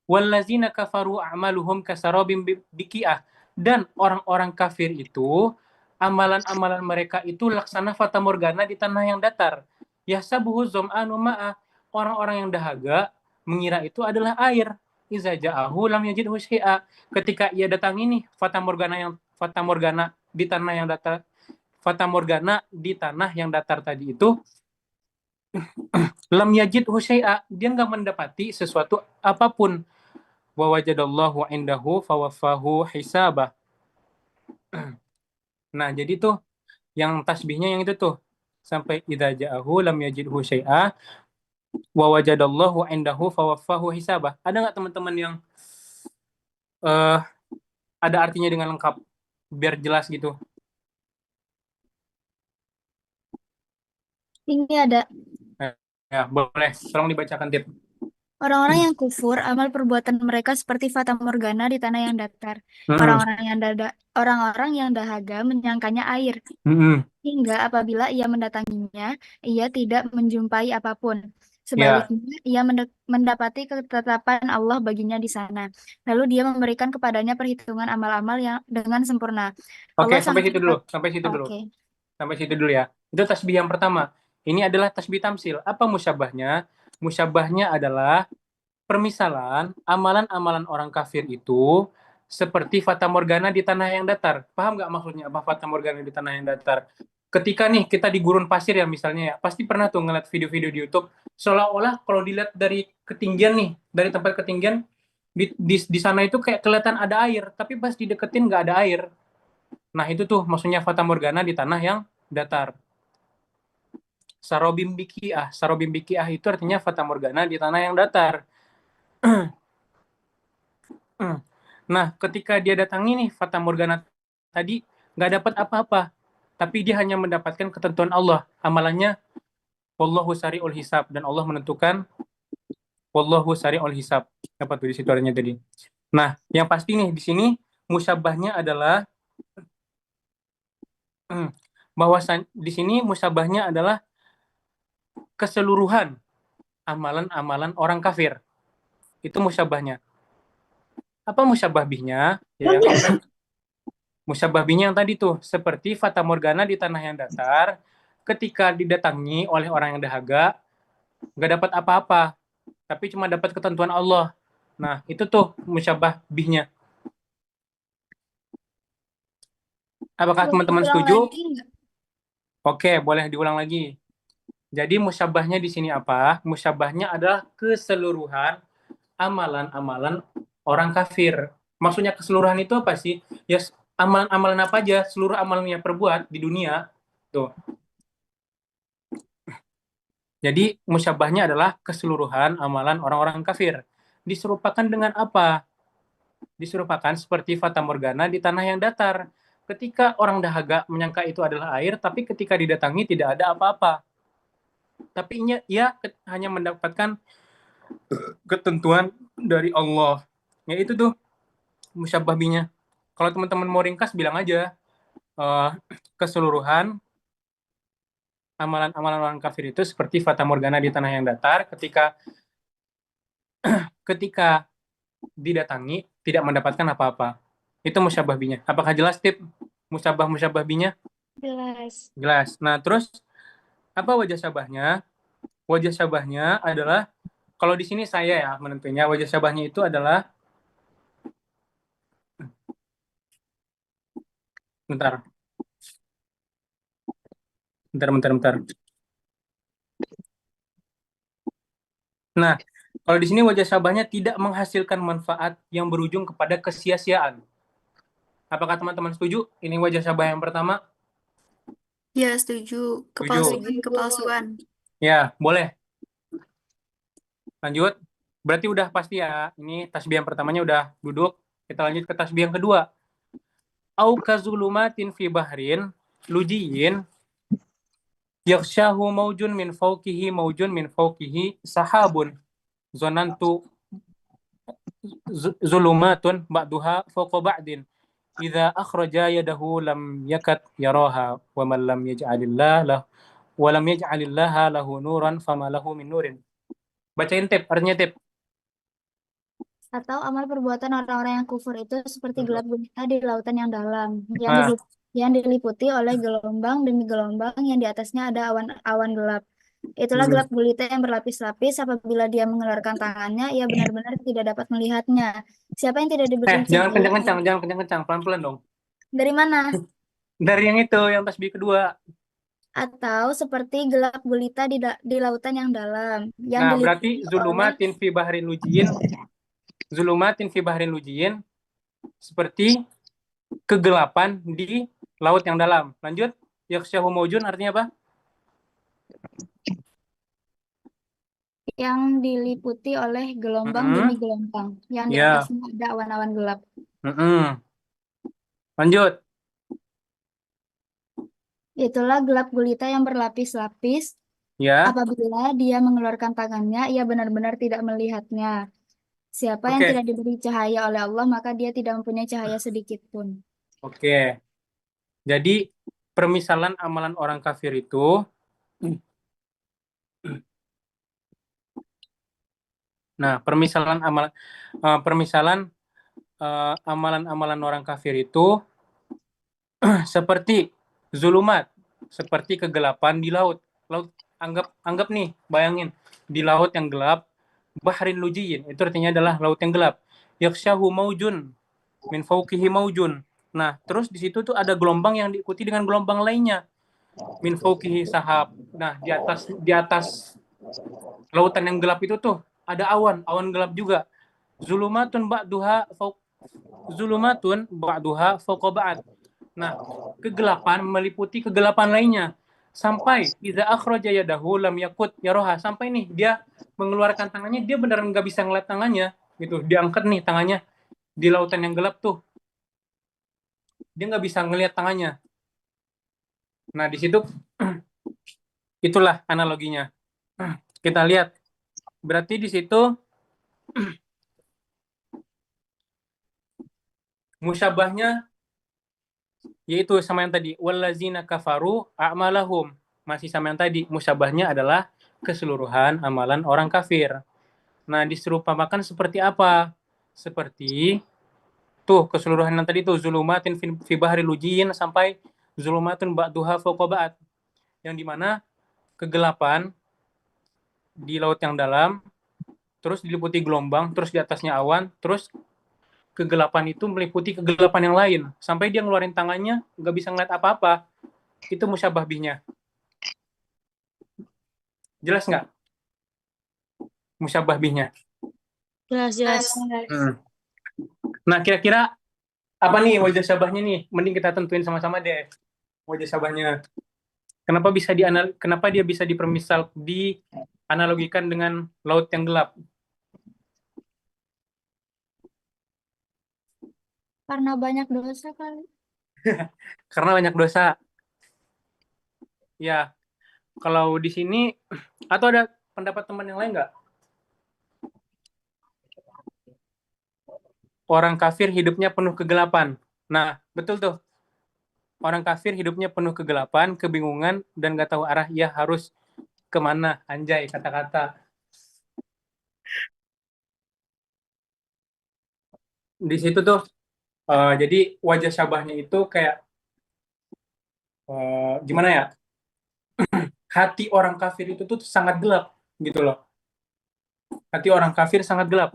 Wallazina kafaru a'maluhum kasarabim biqi'ah. Dan orang-orang kafir itu amalan-amalan mereka itu laksana fata morgana di tanah yang datar. Yahsabuhu zam'anu ma'a. Orang-orang yang dahaga mengira itu adalah air. Iza ja'ahu lam yajidhu syai'a. Ketika ia datang ini fata morgana di tanah yang datar. Fata morgana di tanah yang datar tadi itu lam yajidhu syai'a. Dia nggak mendapati sesuatu apapun wa wajadallahu indahu fawaffahu hisabah. Nah, jadi tuh yang tasbihnya yang itu tuh sampai idza ja'ahu lam yajidhu syai'a wa wajadallahu indahu fawaffahu hisabah. Ada nggak teman-teman yang uh, ada artinya dengan lengkap biar jelas gitu? Ini ada Ya, boleh. Tolong dibacakan Tip. orang-orang yang kufur, amal perbuatan mereka seperti fata morgana di tanah yang datar. Hmm. Orang-orang yang dahaga menyangkanya air. Hingga apabila ia mendatanginya, ia tidak menjumpai apapun. Ya. Sebaliknya, ia mendapati ketetapan Allah baginya di sana. Lalu dia memberikan kepadanya perhitungan amal-amal yang dengan sempurna. Oke, Allah sampai sangat situ cepat. dulu. Sampai situ dulu. Oke. Sampai situ dulu ya. Itu tasbih yang pertama. Ini adalah tasbih tamsil. Apa musyabahnya? Musyabahnya adalah permisalan amalan-amalan orang kafir itu seperti fata morgana di tanah yang datar. Paham nggak maksudnya apa fata morgana di tanah yang datar? Ketika nih kita di gurun pasir ya misalnya ya, pasti pernah tuh ngeliat video-video di YouTube seolah-olah kalau dilihat dari ketinggian nih, dari tempat ketinggian di sana itu kayak kelihatan ada air, tapi pas dideketin nggak ada air. Nah itu tuh maksudnya fata morgana di tanah yang datar. Sarobim bikiah itu artinya fata morgana di tanah yang datar. Nah, ketika dia datangi nih Fata Morgana tadi nggak dapat apa-apa, tapi dia hanya mendapatkan ketentuan Allah. Amalannya Wallahu sari'ul hisab dan Allah menentukan Wallahu sari'ul hisab. Apa tuh di situ adanya tadi. Nah, yang pasti nih di sini musyabahnya adalah bahwa di sini musyabahnya adalah keseluruhan amalan-amalan orang kafir. Itu musyabahnya. Apa musyabah bihnya? Ya, musyabah bihnya yang tadi tuh seperti fata morgana di tanah yang datar ketika didatangi oleh orang yang dahaga nggak dapat apa-apa tapi cuma dapat ketentuan Allah. Nah itu tuh musyabah bihnya. Apakah Boleh teman-teman diulang setuju? lagi nggak? Oke, boleh diulang lagi. Jadi musyabahnya di sini apa? Musyabahnya adalah keseluruhan amalan-amalan orang kafir. Maksudnya keseluruhan itu apa sih? Ya amalan-amalan apa aja, seluruh amalan yang perbuat di dunia. Tuh. Jadi musyabahnya adalah keseluruhan amalan orang-orang kafir. Diserupakan dengan apa? Diserupakan seperti fata morgana di tanah yang datar. Ketika orang dahaga menyangka itu adalah air, tapi ketika didatangi tidak ada apa-apa. Tapi ia hanya mendapatkan ketentuan dari Allah. Ya itu tuh musyabah binya. Kalau teman-teman mau ringkas bilang aja keseluruhan amalan-amalan orang kafir itu seperti fata morgana di tanah yang datar ketika didatangi tidak mendapatkan apa-apa. Itu musyabah binya. Apakah jelas tip musyabah binya? Jelas. Jelas. Nah, terus apa wajah syabahnya? Wajah syabahnya adalah kalau di sini saya ya menentunya wajah syabahnya itu adalah bentar. Nah, kalau di sini wajah syabahnya tidak menghasilkan manfaat yang berujung kepada kesia-siaan. Apakah teman-teman setuju? Ini wajah syabah yang pertama. Ya, setuju. Setuju. Kepalsuan. Ya, boleh. Lanjut. Berarti udah pasti ya. Ini tasbih yang pertamanya udah duduk. Kita lanjut ke tasbih yang kedua. Au kazulumatin fi bahrin lujiyin yakhshahu maujun min fawqihi sahabun zonantu zulumatun ba'duha fawqa ba'din idza akhraja yadahu lam yakat yaraha wa man lam yaj'alillah lahu wa lam yaj'alillaha lahu nuran fama lahu min nurin. Bacain tip, artinya tip. Atau amal perbuatan orang-orang yang kufur itu seperti gelap gulita di lautan yang dalam, Nah, yang diliputi oleh gelombang demi gelombang yang di atasnya ada awan-awan gelap. Itulah gelap gulita yang berlapis-lapis. Apabila dia mengeluarkan tangannya, ia benar-benar tidak dapat melihatnya. Siapa yang tidak diberi jangan cahaya? kencang-kencang, pelan-pelan dong. Dari mana? Dari yang itu, yang tasbih kedua. Atau seperti gelap gulita di lautan yang dalam, yang Nah, berarti diliputi oleh zulumatin fi bahrin lujiyin seperti kegelapan di laut yang dalam. Lanjut. Yaksyahu maujun artinya apa? yang diliputi oleh gelombang demi gelombang, yang di Ya. atasnya ada awan-awan gelap. Lanjut. Itulah gelap gulita yang berlapis-lapis. Ya. Apabila dia mengeluarkan tangannya, ia benar-benar tidak melihatnya. Siapa yang Oke. tidak diberi cahaya oleh Allah, maka dia tidak mempunyai cahaya sedikit pun. Oke. Jadi permisalan amalan orang kafir itu amalan-amalan orang kafir itu seperti zulumat, seperti kegelapan di laut. Laut anggap nih, bayangin di laut yang gelap, bahrin lujiyin, itu artinya adalah laut yang gelap. Yaksyahu maujun min fawqihi maujun. Nah, terus di situ tuh ada gelombang yang diikuti dengan gelombang lainnya. Min fawqihi sahab. Nah, di atas lautan yang gelap itu tuh ada awan gelap juga. Zulumatun ba'duha fawqa ba'd. Nah, kegelapan meliputi kegelapan lainnya. Sampai idza akhraja yadahu lam yakut yaroha. Sampai nih dia mengeluarkan tangannya, dia beneran nggak bisa ngeliat tangannya gitu. Diangkat nih tangannya di lautan yang gelap tuh. Dia nggak bisa ngelihat tangannya. Nah, di situ itulah analoginya. Kita lihat. Berarti di situ musyabahnya yaitu sama yang tadi wallazina kafaru a'malahum, masih sama yang tadi, musyabahnya adalah keseluruhan amalan orang kafir. Nah, diserupakan seperti apa? Seperti tuh keseluruhan yang tadi tuh zulumatin fi bahri lujiyin sampai zulumatun ba'duha fawqa ba'd, yang dimana kegelapan di laut yang dalam, terus diliputi gelombang, terus di atasnya awan, terus kegelapan itu meliputi kegelapan yang lain sampai dia ngeluarin tangannya nggak bisa ngeliat apa-apa. Itu musyabah bihnya. Jelas nggak musyabah bihnya? Jelas, jelas. Hmm. Nah, kira-kira apa nih wajah syabahnya nih? Mending kita tentuin sama-sama deh wajah syabahnya. Kenapa dia bisa dianalogikan dengan laut yang gelap? Karena banyak dosa kali. Karena banyak dosa. Ya, kalau di sini atau ada pendapat teman yang lain nggak? Orang kafir hidupnya penuh kegelapan. Nah, betul tuh. Orang kafir hidupnya penuh kegelapan, kebingungan, dan nggak tahu arah ia harus kemana. Anjay, kata-kata. Di situ tuh, jadi wajah syabahnya itu kayak, gimana ya, hati orang kafir itu tuh sangat gelap, gitu loh. Hati orang kafir sangat gelap.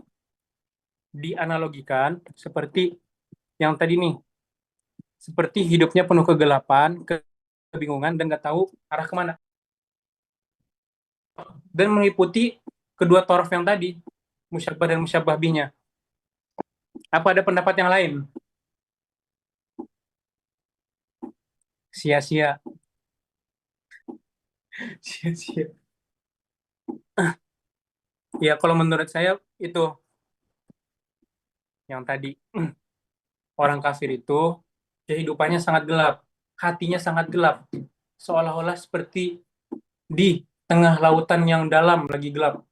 Dianalogikan seperti yang tadi nih, seperti hidupnya penuh kegelapan, kebingungan, dan nggak tahu arah kemana. Dan mengikuti kedua torof yang tadi, musyabah dan musyabah bihnya. Apa ada pendapat yang lain? Sia-sia. Sia-sia. Ya, kalau menurut saya itu yang tadi. Orang kafir itu kehidupannya sangat gelap, hatinya sangat gelap. Seolah-olah seperti di tengah lautan yang dalam lagi gelap.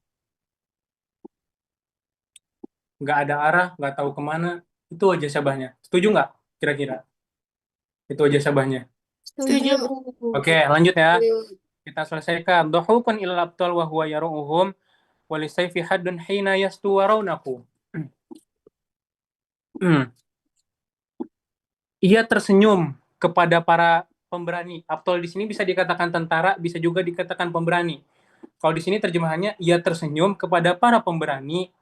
Nggak ada arah, nggak tahu kemana. Itu wajah syabahnya. Setuju nggak kira-kira? Itu wajah syabahnya. Setuju. Oke, lanjut ya. Kita selesaikan. Dhuhukun ilal abtal wa huwa yaru'uhum walisayfi haddun hina yastu warawnahu. Ia tersenyum kepada para pemberani. Abtal di sini bisa dikatakan tentara, bisa juga dikatakan pemberani. Kalau di sini terjemahannya, ia tersenyum kepada para pemberani,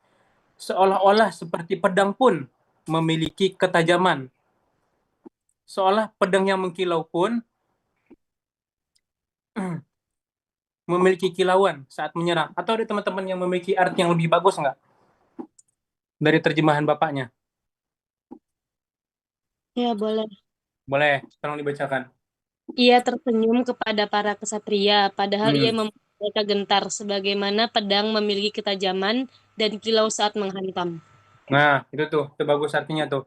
seolah-olah seperti pedang pun memiliki ketajaman. Seolah pedang yang mengkilau pun memiliki kilauan saat menyerang. Atau ada teman-teman yang memiliki arti yang lebih bagus nggak? Dari terjemahan bapaknya. Ya, boleh. Boleh, tolong dibacakan. Ia tersenyum kepada para kesatria, padahal ia Hmm. membuat mereka gentar, sebagaimana pedang memiliki ketajaman dan kilau saat menghantam. Nah, itu bagus artinya tuh.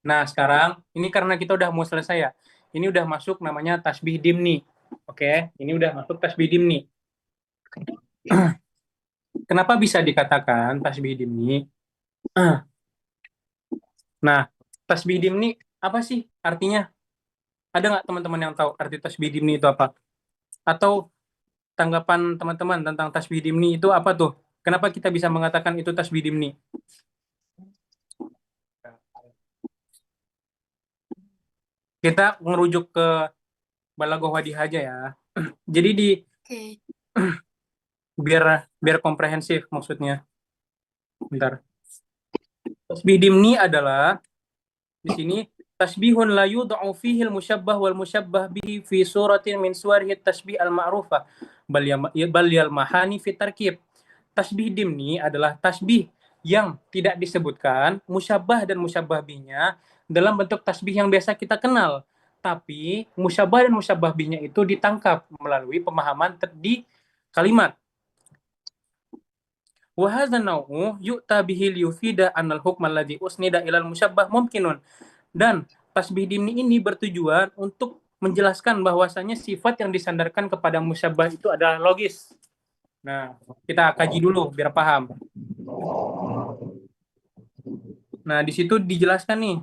Nah, sekarang ini karena kita udah mau selesai ya. Ini udah masuk namanya tasbih dimni. Oke, ini udah masuk tasbih dimni. Kenapa bisa dikatakan tasbih dimni? Nah, tasbih dimni apa sih artinya? Ada nggak teman-teman yang tahu arti tasbih dimni itu apa? Atau tanggapan teman-teman tentang tasbih dimni itu apa tuh? Kenapa kita bisa mengatakan itu tasbih dimni? Kita merujuk ke Balaghah Wadih aja ya. Jadi Oke. biar komprehensif maksudnya. Bentar. Tasbih dimni adalah di sini tasbihun la yud'u fihi al-musyabbah wal musyabbah bihi fi suratin min suwarihi tasbih al-ma'rufah bal yal mahani fi tarkib. Tasbih dimni adalah tasbih yang tidak disebutkan musyabbah dan musyabbah bihnya dalam bentuk tasbih yang biasa kita kenal. Tapi musyabbah dan musyabbah bihnya itu ditangkap melalui pemahaman di kalimat. Wa hadza naw'u yu'ta bihi liyufida anal hukm alladhi usnida ilal musyabbah mumkinun. Dan tasbih dimni ini bertujuan untuk menjelaskan bahwasanya sifat yang disandarkan kepada musyabbah itu adalah logis. Nah, kita kaji dulu biar paham. Nah, di situ dijelaskan nih.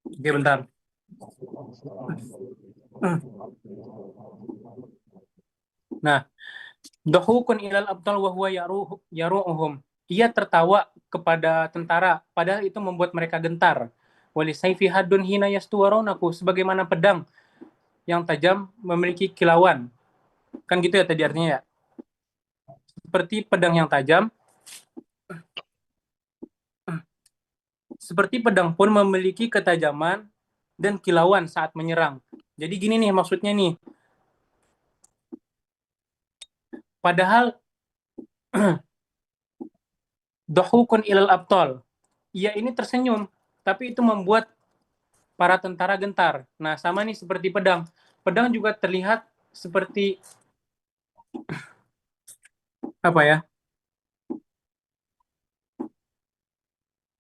Oke, bentar. Nah, dohukun ilal abtal wa huwa yaru'uhum. Ia tertawa kepada tentara, padahal itu membuat mereka gentar. Walisayfi haddun hina yastuwaronaku, sebagaimana pedang yang tajam memiliki kilauan. Kan gitu ya tadi artinya ya. Seperti pedang yang tajam, seperti pedang pun memiliki ketajaman dan kilauan saat menyerang. Jadi gini nih maksudnya nih. Padahal dohukun ilal abtol. Ia ini tersenyum, tapi itu membuat para tentara gentar. Nah, sama nih seperti pedang. Pedang juga terlihat seperti apa ya?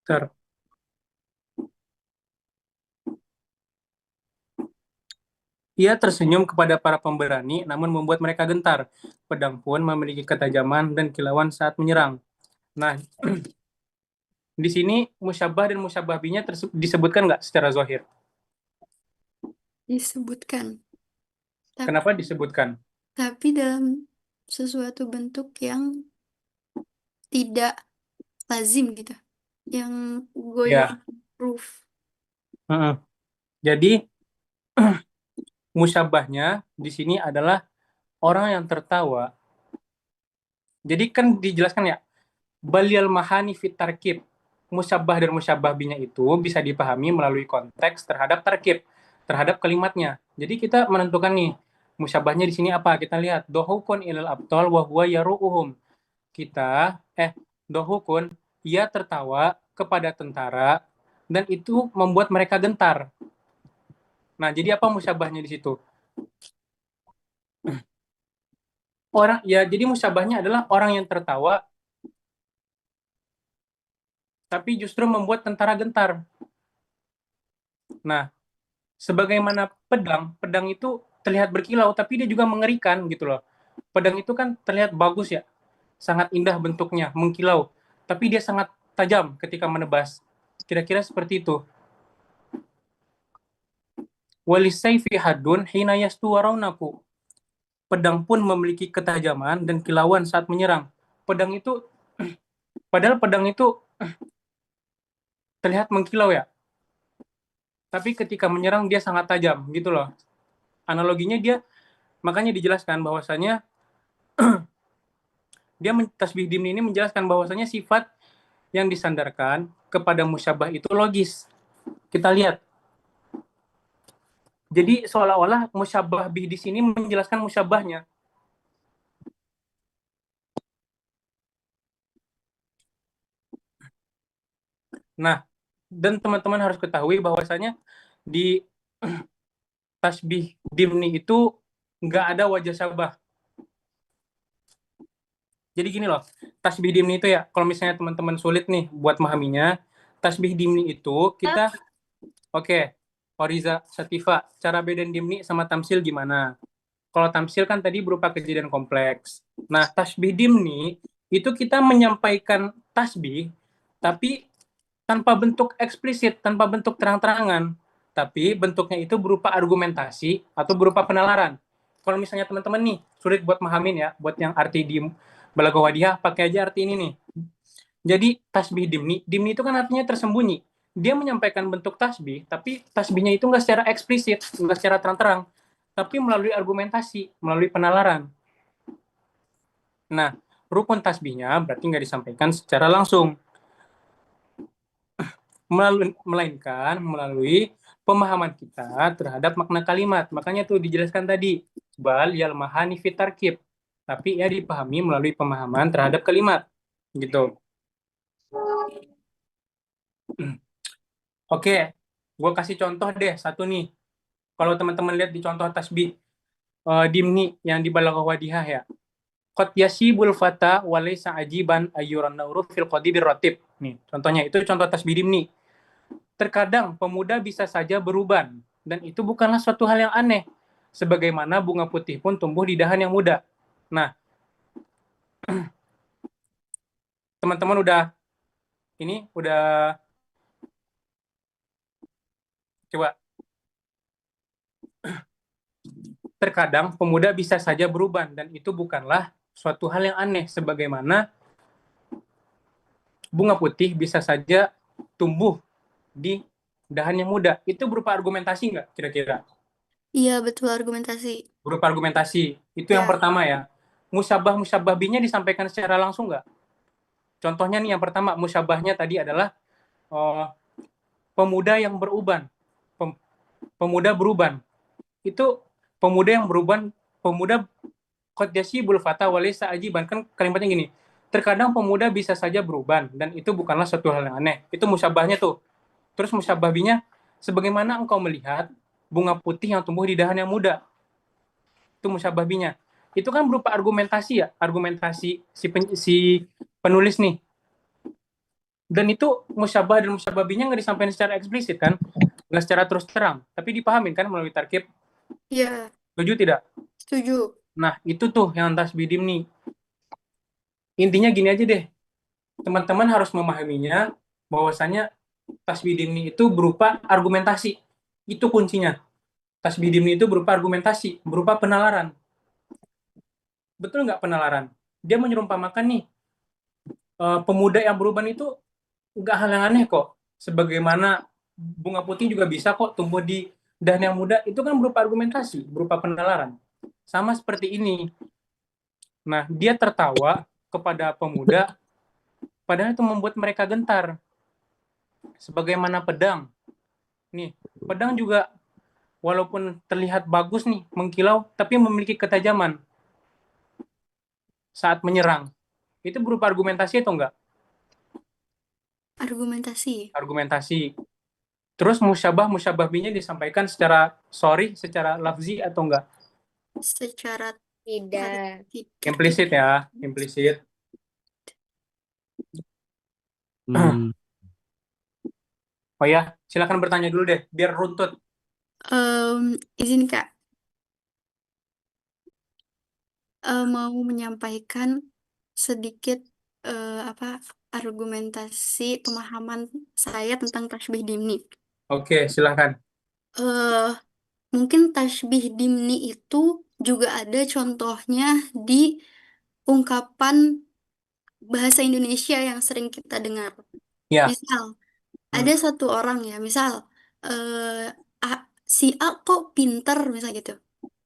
Ter Ia tersenyum kepada para pemberani, namun membuat mereka gentar. Pedang pun memiliki ketajaman dan kilauan saat menyerang. Nah, di sini musyabah dan musyabah binya disebutkan nggak secara zahir? Disebutkan. Kenapa disebutkan? Tapi dalam sesuatu bentuk yang tidak lazim gitu. Yang goyang Ya. proof. Jadi musyabahnya di sini adalah orang yang tertawa. Jadi kan dijelaskan ya, balil mahani fit tarkib. Musyabah dan musyabah binya itu bisa dipahami melalui konteks terhadap tarkib, terhadap kalimatnya. Jadi kita menentukan nih, musyabahnya di sini apa? Kita lihat dohukun ilal abtol wa huwa yaru'uhum. Kita dohukun, ia tertawa kepada tentara dan itu membuat mereka gentar. Nah, jadi apa musyabahnya di situ? Jadi musyabahnya adalah orang yang tertawa tapi justru membuat tentara gentar. Nah, sebagaimana pedang itu terlihat berkilau tapi dia juga mengerikan gitu loh. Pedang itu kan terlihat bagus ya, sangat indah bentuknya, mengkilau, tapi dia sangat tajam ketika menebas. Kira-kira seperti itu. Walisayfi hadun hina yastu warawnaku. Pedang pun memiliki ketajaman dan kilauan saat menyerang. Padahal pedang itu terlihat mengkilau ya, tapi ketika menyerang dia sangat tajam gitu loh. Analoginya makanya dijelaskan bahwasanya tasbih dimni ini menjelaskan bahwasanya sifat yang disandarkan kepada musyabah itu logis. Kita lihat. Jadi seolah-olah musyabah bih di sini menjelaskan musyabahnya. Nah, dan teman-teman harus ketahui bahwasanya di tasbih dimni itu nggak ada wajah syabah. Jadi gini loh, tasbih dimni itu ya, kalau misalnya teman-teman sulit nih buat memahaminya, tasbih dimni itu kita, oke, Oriza, Sativa, cara bedain dimni sama tamsil gimana? Kalau tamsil kan tadi berupa kejadian kompleks. Nah, tasbih dimni itu kita menyampaikan tasbih, tapi tanpa bentuk eksplisit, tanpa bentuk terang-terangan. Tapi bentuknya itu berupa argumentasi atau berupa penalaran. Kalau misalnya teman-teman nih sulit buat mahamin ya, buat yang arti di Balaghah Wadihah, pakai aja arti ini nih. Jadi tasbih dimni itu kan artinya tersembunyi. Dia menyampaikan bentuk tasbih, tapi tasbihnya itu nggak secara eksplisit, nggak secara terang-terang, tapi melalui argumentasi, melalui penalaran. Nah, rukun tasbihnya berarti nggak disampaikan secara langsung, melainkan melalui pemahaman kita terhadap makna kalimat. Makanya tuh dijelaskan tadi, bal yal mahani fit tarkib. Tapi ya dipahami melalui pemahaman terhadap kalimat. Gitu. Oke, gue kasih contoh deh satu nih. Kalau teman-teman lihat di contoh tasbih dimni yang di Balaghah Wadihah ya. Qad yasibul fata walaysa ajiban ayyuran nauru fil qadibir ratib. Nih, contohnya itu contoh tasbih dimni. Terkadang pemuda bisa saja beruban, dan itu bukanlah suatu hal yang aneh. Sebagaimana bunga putih pun tumbuh di dahan yang muda. Nah, teman-teman udah coba. Terkadang pemuda bisa saja beruban, dan itu bukanlah suatu hal yang aneh. Sebagaimana bunga putih bisa saja tumbuh di dahan yang muda. Itu berupa argumentasi nggak kira-kira? Iya, betul argumentasi. Berupa argumentasi. Itu yang Ya. pertama ya. Musyabah binya disampaikan secara langsung nggak? Contohnya nih yang pertama, musyabahnya tadi adalah pemuda yang beruban. pemuda beruban. Itu pemuda yang beruban, pemuda qad yasibul fata walaysa ajiban. Kan kalimatnya gini, terkadang pemuda bisa saja beruban dan itu bukanlah suatu hal yang aneh. Itu musyabahnya tuh. Terus musyabah binya, sebagaimana engkau melihat bunga putih yang tumbuh di dahan yang muda. Itu musyabah binya. Itu kan berupa argumentasi ya, argumentasi si penulis nih. Dan itu musyabah dan musyabah binya nggak disampaikan secara eksplisit kan, nggak secara terus terang, tapi dipahamin kan melalui tarkib. Iya, Setuju tidak? setuju. Nah, itu tuh yang tasbih dimni. Intinya gini aja deh, teman-teman harus memahaminya bahwasanya tasbih dimni itu berupa argumentasi. Itu kuncinya. Tasbih dimni itu berupa argumentasi, berupa penalaran. Betul nggak penalaran? Dia menyerumpamakan nih, pemuda yang beruban itu nggak hal yang aneh kok. Sebagaimana bunga putih juga bisa kok tumbuh di dahan yang muda. Itu kan berupa argumentasi, berupa penalaran. Sama seperti ini. Nah, dia tertawa kepada pemuda, padahal itu membuat mereka gentar. Sebagaimana pedang. Nih, pedang juga walaupun terlihat bagus nih, mengkilau, tapi memiliki ketajaman saat menyerang. Itu berupa argumentasi atau enggak? Argumentasi. Argumentasi. Terus musyabah binya disampaikan secara secara lafzi atau enggak? Secara Tidak. Implisit ya, implisit. Hmm. Oh ya, silakan bertanya dulu deh, biar runtut. Izin Kak, mau menyampaikan sedikit argumentasi pemahaman saya tentang tasbih dimni. Oke, silakan. Eh, Mungkin tasbih dimni itu juga ada contohnya di ungkapan bahasa Indonesia yang sering kita dengar. Ya. Misal, ada satu orang ya, misal si A kok pinter, misal gitu.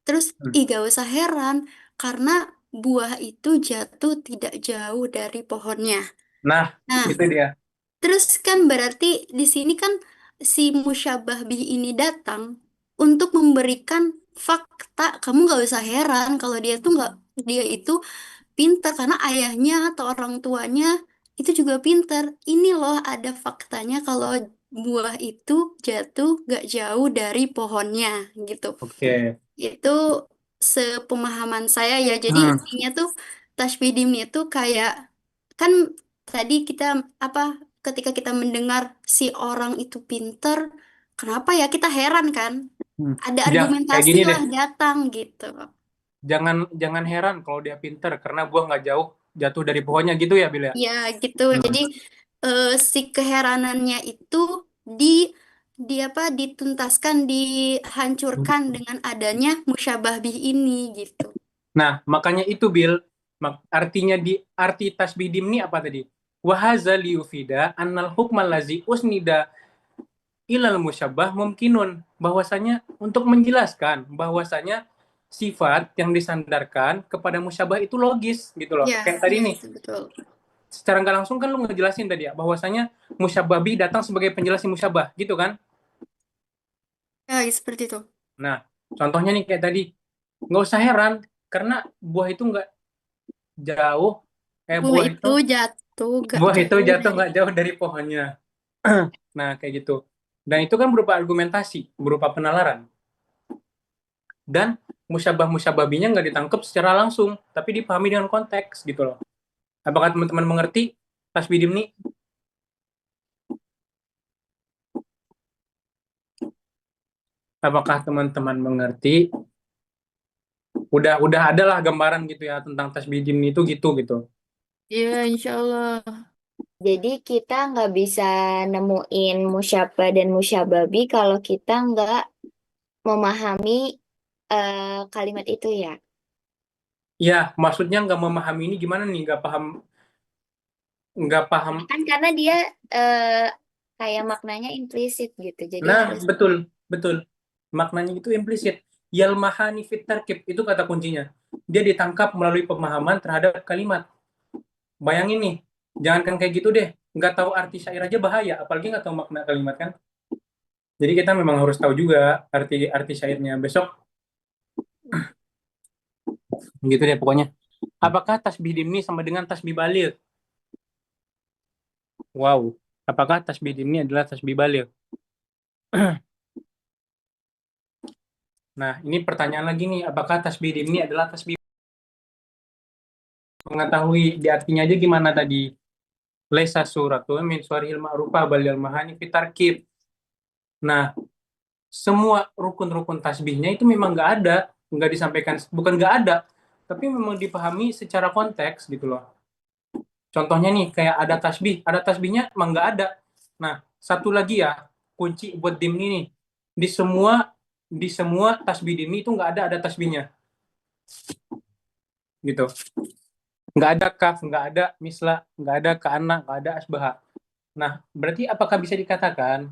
Terus, gak usah heran, karena buah itu jatuh tidak jauh dari pohonnya. Nah, Nah, itu dia. terus kan berarti di sini kan si musyabah bih ini datang untuk memberikan fakta. Kamu gak usah heran kalau dia itu pintar karena ayahnya atau orang tuanya itu juga pintar. Ini loh ada faktanya kalau buah itu jatuh gak jauh dari pohonnya gitu. Oke. Itu sepemahaman saya ya. Jadi Hmm. intinya tuh tasbih dimni itu kayak kan tadi kita apa ketika kita mendengar si orang itu pinter, kenapa ya kita heran kan? Ada Kayak argumentasi gini deh, lah datang gitu. jangan heran kalau dia pinter karena buah nggak jauh jatuh dari pohonnya gitu ya, Bil ya? Ya gitu. Hmm. Jadi si keheranannya itu di di apa dituntaskan, dihancurkan dengan adanya musyabah bih ini gitu. Nah, makanya itu, Bil. Artinya di arti tasbih dimni apa tadi? Wahaza liyufida annal hukmal lazi usnida ilal musyabbah mumkinun. Bahwasanya untuk menjelaskan bahwasanya sifat yang disandarkan kepada musyabah itu logis gitu loh. Ya, Kayak tadi ya nih, itu betul. secara nggak langsung kan lu ngejelasin tadi ya bahwasanya musyabah bih datang sebagai penjelas musyabah gitu kan? Ya, seperti itu. Nah, contohnya nih kayak tadi, nggak usah heran karena buah itu nggak jauh, Buah itu jatuh gak buah itu jauh jatuh dari. nggak jauh dari pohonnya. Nah, kayak gitu. Dan itu kan berupa argumentasi, berupa penalaran. Dan musyabah-musyababinya nggak ditangkap secara langsung, tapi dipahami dengan konteks gitu loh. Apakah teman-teman mengerti tasbih dimni? Apakah teman-teman mengerti? Udah adalah gambaran gitu ya tentang tasbih dimni itu gitu gitu. Iya, insya Allah. Jadi kita nggak bisa nemuin musyabah dan musyababi kalau kita nggak memahami kalimat itu ya. Ya, maksudnya nggak memahami ini gimana nih? Nggak paham. Kan karena dia kayak maknanya implisit gitu. Jadi Nah, harus betul. Maknanya itu implisit. Yalmahani fit tarkib itu kata kuncinya. Dia ditangkap melalui pemahaman terhadap kalimat. Bayangin nih, jangankan kayak gitu deh. Nggak tahu arti syair aja bahaya, apalagi nggak tahu makna kalimat kan. Jadi kita memang harus tahu juga arti syairnya. Besok gitu deh pokoknya. Apakah tasbih dimni sama dengan tasbih baligh? Wow. Apakah tasbih dimni adalah tasbih baligh? Nah, ini pertanyaan lagi nih, apakah tasbih dimni adalah tasbih mengetahui di artinya aja gimana tadi? Laisa suratun min suwaril ma'rufah balil mahani fitarkib. Nah, semua rukun-rukun tasbihnya itu memang nggak disampaikan, bukan nggak ada, tapi memang dipahami secara konteks gitu loh. Contohnya nih, kayak ada tasbihnya emang nggak ada. Nah, satu lagi ya, kunci buat dimni nih, di semua tasbih dimni itu nggak ada tasbihnya, gitu. Nggak ada kaf, nggak ada misla, nggak ada ka'ana, nggak ada asbaha. Nah, berarti apakah bisa dikatakan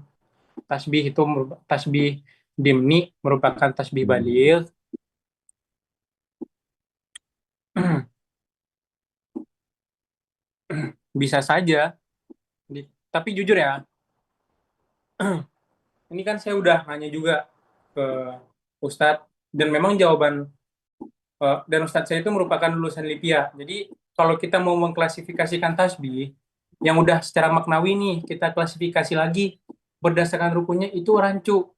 tasbih dimni merupakan tasbih baligh? Bisa saja. Tapi jujur ya, ini kan saya udah nanya juga ke Ustadz, dan memang dan Ustadz saya itu merupakan lulusan Lipia. Jadi kalau kita mau mengklasifikasikan tasbih, yang udah secara maknawi nih, kita klasifikasi lagi berdasarkan rukunnya itu rancu.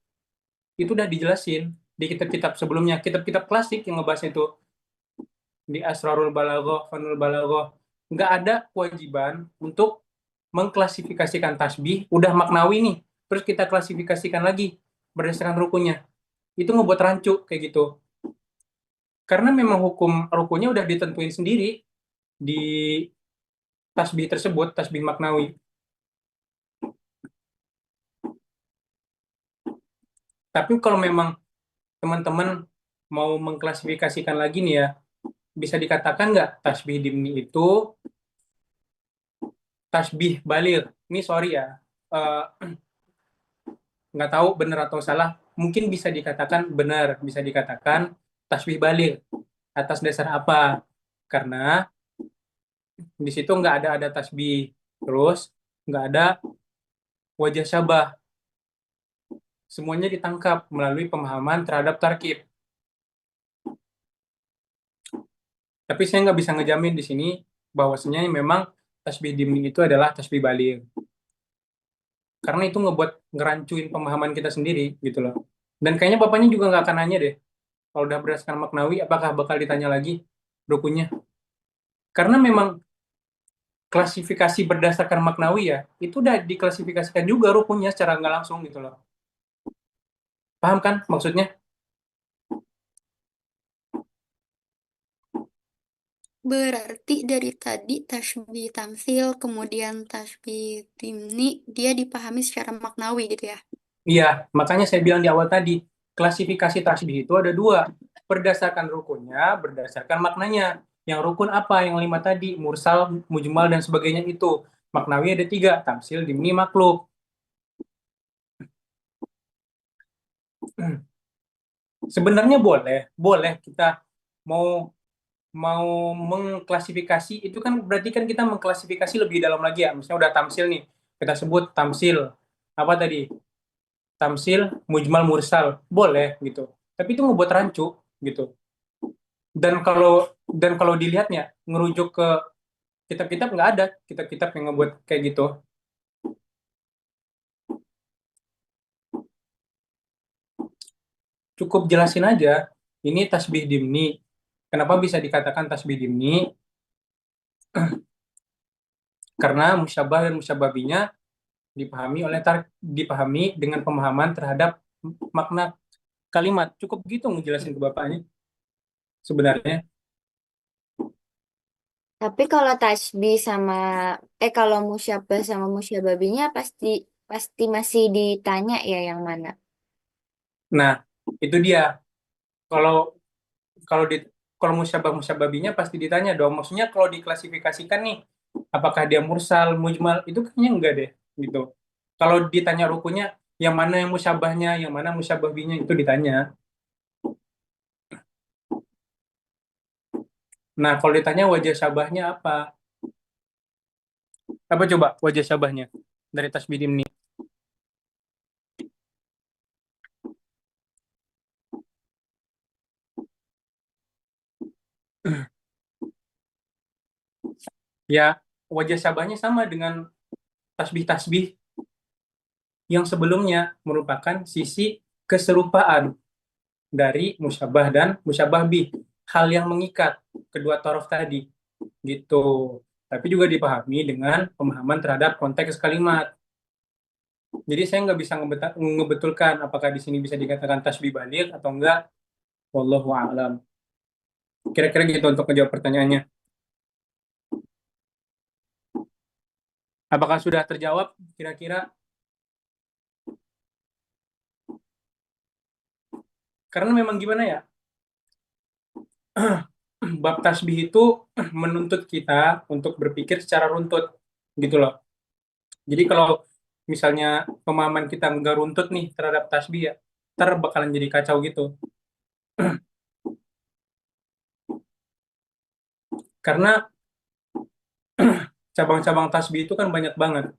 Itu udah dijelasin di kitab-kitab sebelumnya, kitab-kitab klasik yang ngebahas itu, di Asrarul Balaghah, Fanul Balaghah. Nggak ada kewajiban untuk mengklasifikasikan tasbih, udah maknawi nih, terus kita klasifikasikan lagi berdasarkan rukunnya. Itu ngebuat rancu kayak gitu. Karena memang hukum rukunnya udah ditentuin sendiri di tasbih tersebut, tasbih maknawi. Tapi kalau memang teman-teman mau mengklasifikasikan lagi nih ya, bisa dikatakan nggak tasbih dimni itu tasbih baligh? Ini sorry ya, eh, nggak tahu benar atau salah. Mungkin bisa dikatakan benar, bisa dikatakan tasbih baligh. Atas dasar apa? Karena di situ nggak ada tasbih, terus nggak ada wajah syabah. Semuanya ditangkap melalui pemahaman terhadap tarkib. Tapi saya nggak bisa ngejamin di sini bahwasanya memang tasbih dimni itu adalah tasbih baligh. Karena itu ngerancuin pemahaman kita sendiri gitu loh. Dan kayaknya bapaknya juga nggak akan nanya deh. Kalau udah berdasarkan maknawi, apakah bakal ditanya lagi rukunnya? Karena memang klasifikasi berdasarkan maknawi ya, itu udah diklasifikasikan juga rukunnya secara nggak langsung gitu loh. Paham kan maksudnya? Berarti dari tadi tasbih tamsil, kemudian tasbih dimni, dia dipahami secara maknawi gitu ya. Iya, makanya saya bilang di awal tadi, klasifikasi tasbih itu ada dua, berdasarkan rukunnya, berdasarkan maknanya. Yang rukun apa? Yang 5 tadi, mursal, mujmal, dan sebagainya itu. Maknawi ada 3, tamsil, dimni, maklub. Sebenarnya boleh kita mau mau mengklasifikasi itu kan berarti kan kita mengklasifikasi lebih dalam lagi ya. Misalnya udah tamsil nih, kita sebut tamsil apa tadi? Tamsil, mujmal, mursal, boleh gitu. Tapi itu ngebuat rancu gitu. Dan kalau dilihatnya ngerujuk ke kitab-kitab, nggak ada kitab-kitab yang ngebuat kayak gitu. Cukup jelasin aja. Ini tasbih dimni. Kenapa bisa dikatakan tasbih dimni? Karena musyabah dan musyababinya dipahami dengan pemahaman terhadap makna kalimat. Cukup gitu ngejelasin ke bapaknya sebenarnya. Tapi kalau tasbih sama kalau musyabah sama musyababinya pasti pasti masih ditanya ya yang mana. Nah, itu dia. Kalau kalau di kalau musyabah musyababinya pasti ditanya dong. Maksudnya kalau diklasifikasikan nih, apakah dia mursal, mujmal, itu kayaknya enggak deh gitu. Kalau ditanya rukunya, yang mana yang musyabahnya, yang mana musyababinya, itu ditanya. Nah, kalau ditanya wajah syabahnya apa? Apa coba wajah syabahnya dari tasbih dimni? Ya, wajah syabahnya sama dengan tasbih-tasbih yang sebelumnya, merupakan sisi keserupaan dari musyabah dan musyabah bih, hal yang mengikat kedua torof tadi gitu. Tapi juga dipahami dengan pemahaman terhadap konteks kalimat. Jadi saya nggak bisa ngebetulkan apakah di sini bisa dikatakan tasbih baligh atau enggak. Wallahu a'lam. Kira-kira gitu untuk menjawab pertanyaannya. Apakah sudah terjawab kira-kira? Karena memang gimana ya, bab tasbih itu menuntut kita untuk berpikir secara runtut gitu loh. Jadi kalau misalnya pemahaman kita nggak runtut nih terhadap tasbih ya, ntar bakalan jadi kacau gitu. Karena cabang-cabang tasbih itu kan banyak banget.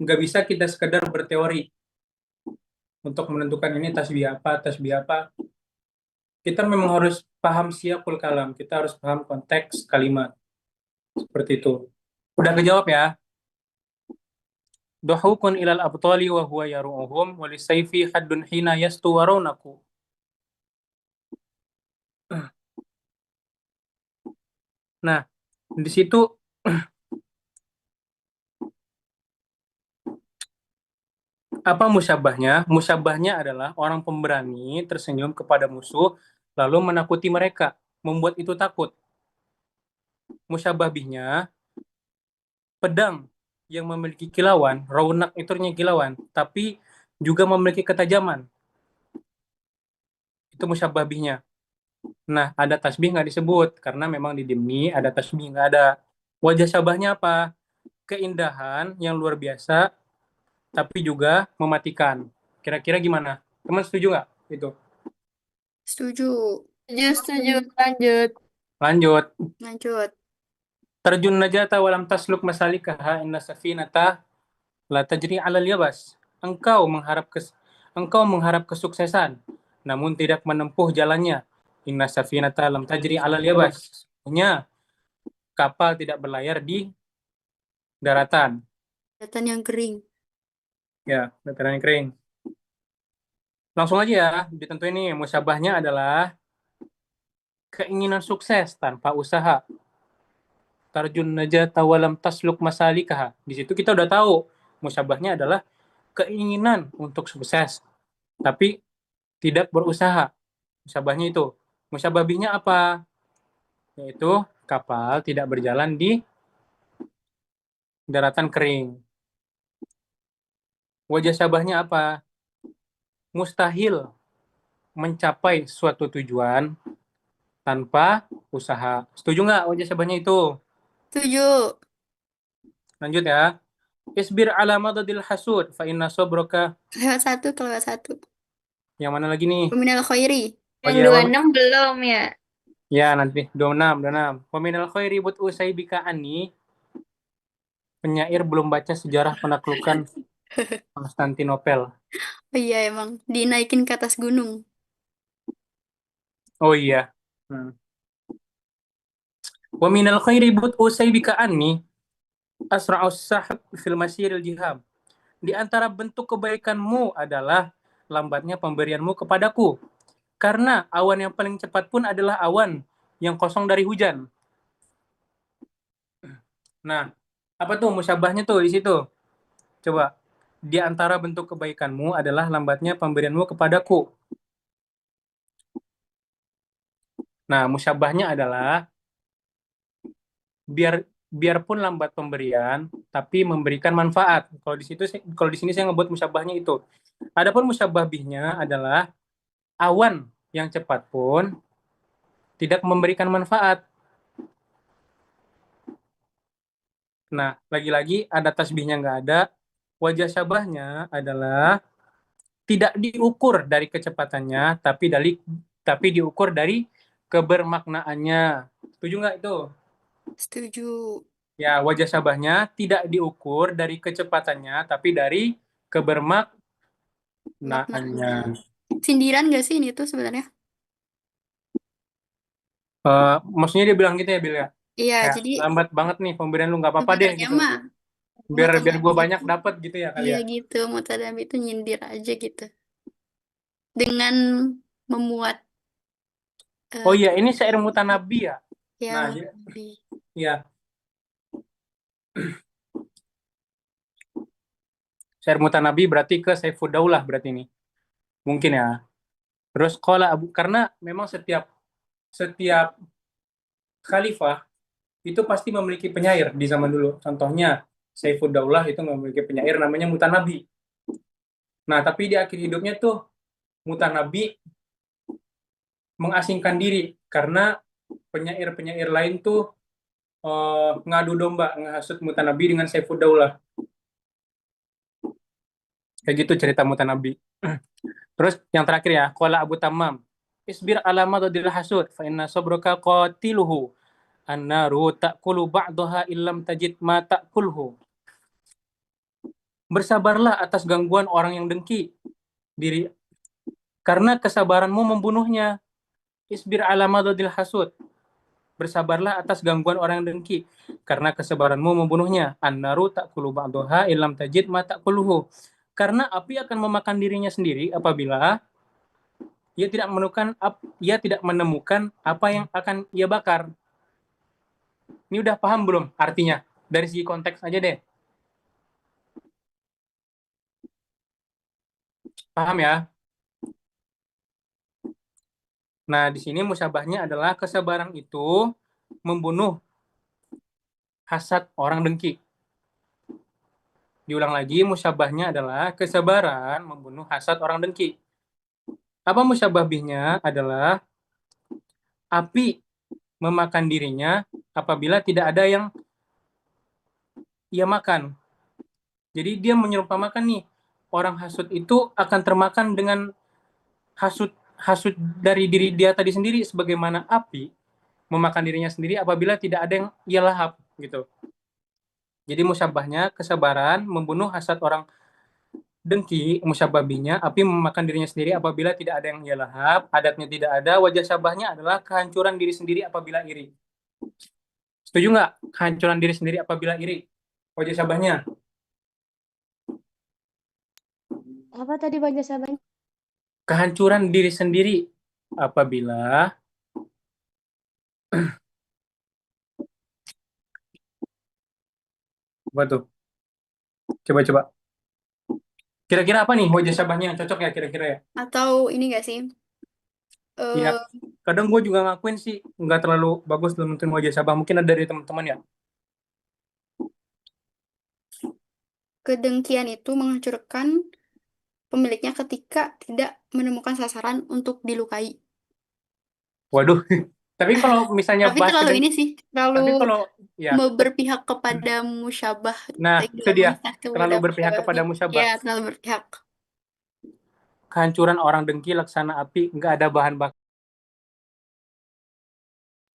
Nggak bisa kita sekedar berteori untuk menentukan ini tasbih apa. Kita memang harus paham siyaqul kalam, kita harus paham konteks kalimat. Seperti itu. Udah kejawab ya? Duhukun ilal abtali wa huwa yaru'uhum wa lisayfi haddun hina yastu warawnaku. Nah, di situ apa musyabahnya? Musyabahnya adalah orang pemberani tersenyum kepada musuh lalu menakuti mereka, membuat itu takut. Musyabah bihnya pedang yang memiliki kilauan, raunak itu artinya kilauan, tapi juga memiliki ketajaman. Itu musyabah bihnya. Nah, ada tasbih nggak disebut karena memang di dimni ada tasbih nggak ada. Wajah syabahnya apa? Keindahan yang luar biasa, tapi juga mematikan. Kira-kira gimana? Teman setuju nggak? Itu. Setuju. Setuju. Lanjut. Lanjut. Lanjut. Terjun najata walam tasluk masalikaha inna safinata la tajri 'alal yabas. Engkau mengharap kesuksesan namun tidak menempuh jalannya. Inna safinata lam tajri 'alal yabas. Sesungguhnya kapal tidak berlayar di daratan. Kelihatan yang kering. Ya, dataran yang kering. Langsung aja ya, ditentuin nih musyabahnya adalah keinginan sukses tanpa usaha. Tarjun najata walam tasluk masalikaha. Di situ kita udah tahu musyabahnya adalah keinginan untuk sukses tapi tidak berusaha. Musyabahnya itu. Musyababihnya apa? Yaitu kapal tidak berjalan di daratan kering. Wajah syabahnya apa? Mustahil mencapai suatu tujuan tanpa usaha. Setuju nggak wajah syabahnya itu? Setuju. Lanjut ya. Isbir ala madadil hasud fa inna sabraka. Kelewat satu. Yang mana lagi nih? Peminal khairi. Oh Yang iya, 26 belum ya. ya nanti 26. Wa minal khairi but usai bika ani. Penyair belum baca sejarah penaklukan Konstantinopel. Oh iya emang. Dinaikin ke atas gunung. Oh iya. Wa minal khairi but usai bika ani asra'us sahab fil masiril jiham. Di antara bentuk kebaikanmu adalah lambatnya pemberianmu kepadaku. Karena awan yang paling cepat pun adalah awan yang kosong dari hujan. Nah, apa tuh musyabahnya tuh di situ? Coba. Di antara bentuk kebaikanmu adalah lambatnya pemberianmu kepadaku. Nah, musyabahnya adalah biarpun lambat pemberian, tapi memberikan manfaat. Kalau di sini saya ngebuat musyabahnya itu. Adapun musyabah bihnya adalah awan yang cepat pun tidak memberikan manfaat. Nah, lagi-lagi ada tasbihnya nggak ada. Wajah syabahnya adalah tidak diukur dari kecepatannya, tapi diukur dari kebermaknaannya. Setuju nggak itu? Setuju. Ya, wajah syabahnya tidak diukur dari kecepatannya, tapi dari kebermaknaannya. Maknanya. Sindiran gak sih ini tuh sebenarnya? Maksudnya dia bilang gitu ya, Bil ya? Iya, Kayak jadi lambat banget nih pemberian lu, nggak apa-apa deh sebenarnya gitu. mah Biar gue Mutanabi banyak itu, dapat gitu ya kali iya ya. gitu, Mutanabi itu nyindir aja gitu. Dengan memuat Oh iya, ini syair kata-kata Mutanabi ya. ya Nah, Mutanabi. ya, syair Mutanabi berarti ke Saifud Daulah berarti ini. Mungkin ya. Terus kalau karena memang setiap setiap khalifah itu pasti memiliki penyair di zaman dulu. Contohnya Saifud Daulah itu memiliki penyair namanya Mutanabi. Nah, tapi di akhir hidupnya tuh Mutanabi mengasingkan diri karena penyair-penyair lain tuh ngadu domba, menghasut Mutanabi dengan Saifud Daulah. Kayak gitu cerita Mutanabi. Terus yang terakhir ya, qala Abu Tamam, isbir ala madadil hasud fa inna sabraka qatiluhu annaru ta'kulu ba'daha illam tajid ma ta'kulhu. Bersabarlah atas gangguan orang yang dengki diri karena kesabaranmu membunuhnya. Isbir ala madadil hasud. Bersabarlah atas gangguan orang yang dengki karena kesabaranmu membunuhnya. Annaru ta'kulu ba'daha illam tajid ma ta'kulhu. Karena api akan memakan dirinya sendiri apabila ia tidak menemukan apa yang akan ia bakar. Ini udah paham belum artinya? Dari segi konteks aja deh. Paham ya? Nah, di sini musyabahnya adalah kesabaran itu membunuh hasad orang dengki. Diulang lagi, musyabahnya adalah kesabaran membunuh hasad orang dengki. Apa musyabahnya adalah api memakan dirinya apabila tidak ada yang ia makan. Jadi dia menyerumpamakan nih, orang hasud itu akan termakan dengan hasud hasud dari diri dia tadi sendiri, sebagaimana api memakan dirinya sendiri apabila tidak ada yang ia lahap gitu. Jadi musyabahnya kesabaran membunuh hasad orang dengki, musyababinya api memakan dirinya sendiri apabila tidak ada yang ia lahap, adatnya tidak ada, wajah syabahnya adalah kehancuran diri sendiri apabila iri. Setuju nggak? Kehancuran diri sendiri apabila iri. Wajah syabahnya. Apa tadi baca sabanya? Kehancuran diri sendiri apabila apa tuh? Coba-coba. Kira-kira apa nih wajah syabahnya yang cocok ya kira-kira ya? Atau ini gak sih? Iya, eh kadang gue juga ngakuin sih nggak terlalu bagus dalam nentuin wajah syabah. Mungkin ada dari teman-teman ya. Kedengkian itu menghancurkan pemiliknya ketika tidak menemukan sasaran untuk dilukai. Waduh. Tapi kalau misalnya Tapi bahas terlalu ini sih, terlalu tapi kalau ya, berpihak kepada musyabah, nah itu dia mengelemakan kepada terlalu berpihak kepada musyabahnya. Ya, musyabah. terlalu berpihak. Kehancuran orang dengki laksana api, nggak ada bahan bakar.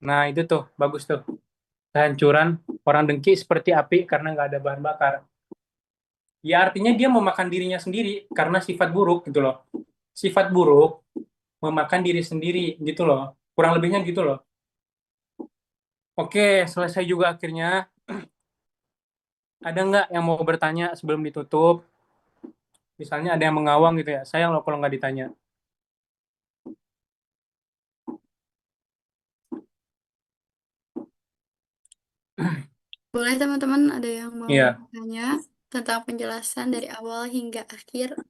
Nah itu tuh bagus tuh. Kehancuran orang dengki seperti api karena nggak ada bahan bakar. Ya artinya dia memakan dirinya sendiri karena sifat buruk gitu loh. Sifat buruk memakan diri sendiri gitu loh. Kurang lebihnya gitu loh. Oke, selesai juga akhirnya. Ada nggak yang mau bertanya sebelum ditutup? Misalnya ada yang mengawang gitu ya. Sayang loh kalau nggak ditanya. Boleh teman-teman ada yang mau Iya. bertanya tentang penjelasan dari awal hingga akhir?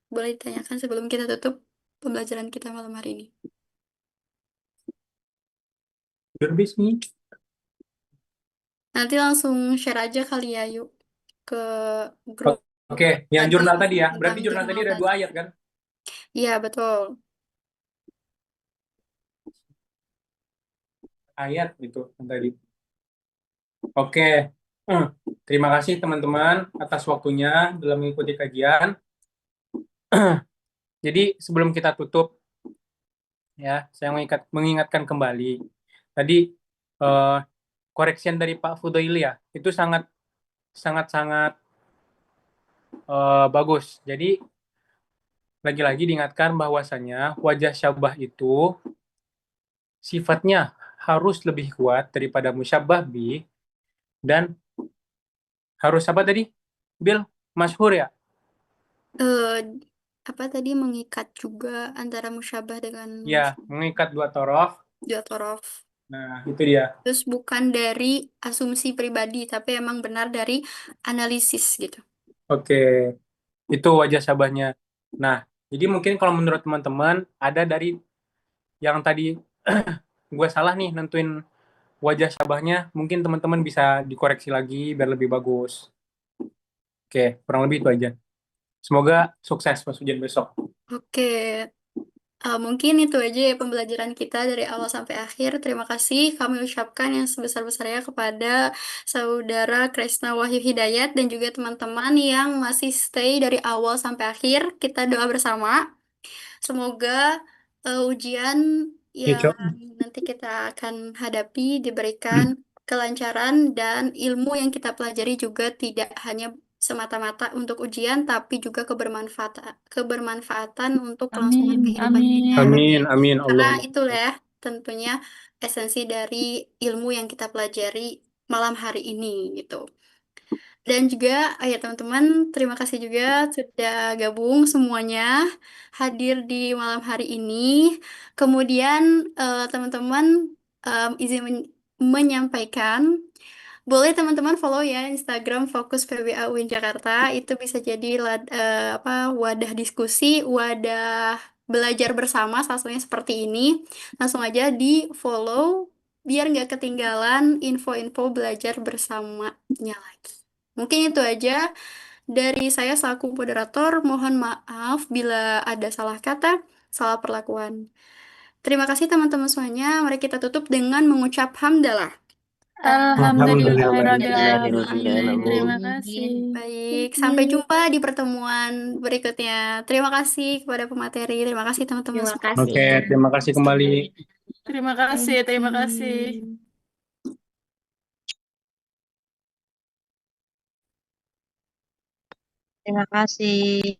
Boleh ditanyakan sebelum kita tutup pembelajaran kita malam hari ini. Berbis nih. Nanti langsung share aja kali ya, yuk ke grup Oke, yang tadi jurnal tadi ya. tentang Berarti jurnal tadi jurnal ada tadi. 2 ayat kan? Iya, betul. Ayat gitu yang tadi. Oke. Hmm. Terima kasih teman-teman atas waktunya dalam mengikuti kajian. Jadi sebelum kita tutup ya, saya mengingatkan kembali. Tadi eh, correction dari Pak Fudoili ya, itu sangat sangat sangat bagus. Jadi lagi-lagi diingatkan bahwasanya wajah syabah itu sifatnya harus lebih kuat daripada musyabbah bih dan harus apa tadi? Bil, masyhur ya? Eh, apa tadi mengikat juga antara musyabah dengan Ya, mengikat dua torof. dua torof. Nah, itu dia. Terus bukan dari asumsi pribadi, tapi emang benar dari analisis gitu. Oke, itu wajah syabahnya. Nah, jadi mungkin kalau menurut teman-teman ada dari yang tadi gue salah nih nentuin wajah syabahnya, mungkin teman-teman bisa dikoreksi lagi biar lebih bagus. Oke, kurang lebih itu aja. Semoga sukses pas ujian besok. Oke, mungkin itu aja ya pembelajaran kita dari awal sampai akhir. Terima kasih kami ucapkan yang sebesar-besarnya kepada saudara Kresna Wahyu Hidayat dan juga teman-teman yang masih stay dari awal sampai akhir. Kita doa bersama. Semoga ujian Ya, yang Cok. nanti kita akan hadapi diberikan kelancaran dan ilmu yang kita pelajari juga tidak hanya semata-mata untuk ujian, tapi juga kebermanfaatan untuk kelangsungan Amin, kehidupan kita. amin. Amin, amin, Karena Allahumma. itulah ya, tentunya esensi dari ilmu yang kita pelajari malam hari ini gitu. Dan juga, ya teman-teman, terima kasih juga sudah gabung semuanya, hadir di malam hari ini. Kemudian, teman-teman, izin menyampaikan, boleh teman-teman follow ya Instagram Fokus PBA UIN Jakarta. Itu bisa jadi apa, wadah diskusi, wadah belajar bersama, salah satunya seperti ini. Langsung aja di follow, biar nggak ketinggalan info-info belajar bersamanya lagi. Mungkin itu aja dari saya selaku moderator. Mohon maaf bila ada salah kata, salah perlakuan. Terima kasih teman-teman semuanya. Mari kita tutup dengan mengucap hamdalah. Alhamdulillah Rabbil Alhamdulillahirobbilalamin. Alamin. Terima kasih. Baik, sampai jumpa di pertemuan berikutnya. Terima kasih kepada pemateri. Terima kasih teman-teman Terima semua. kasih. Oke, terima kasih kembali. Terima kasih, terima kasih. Terima kasih.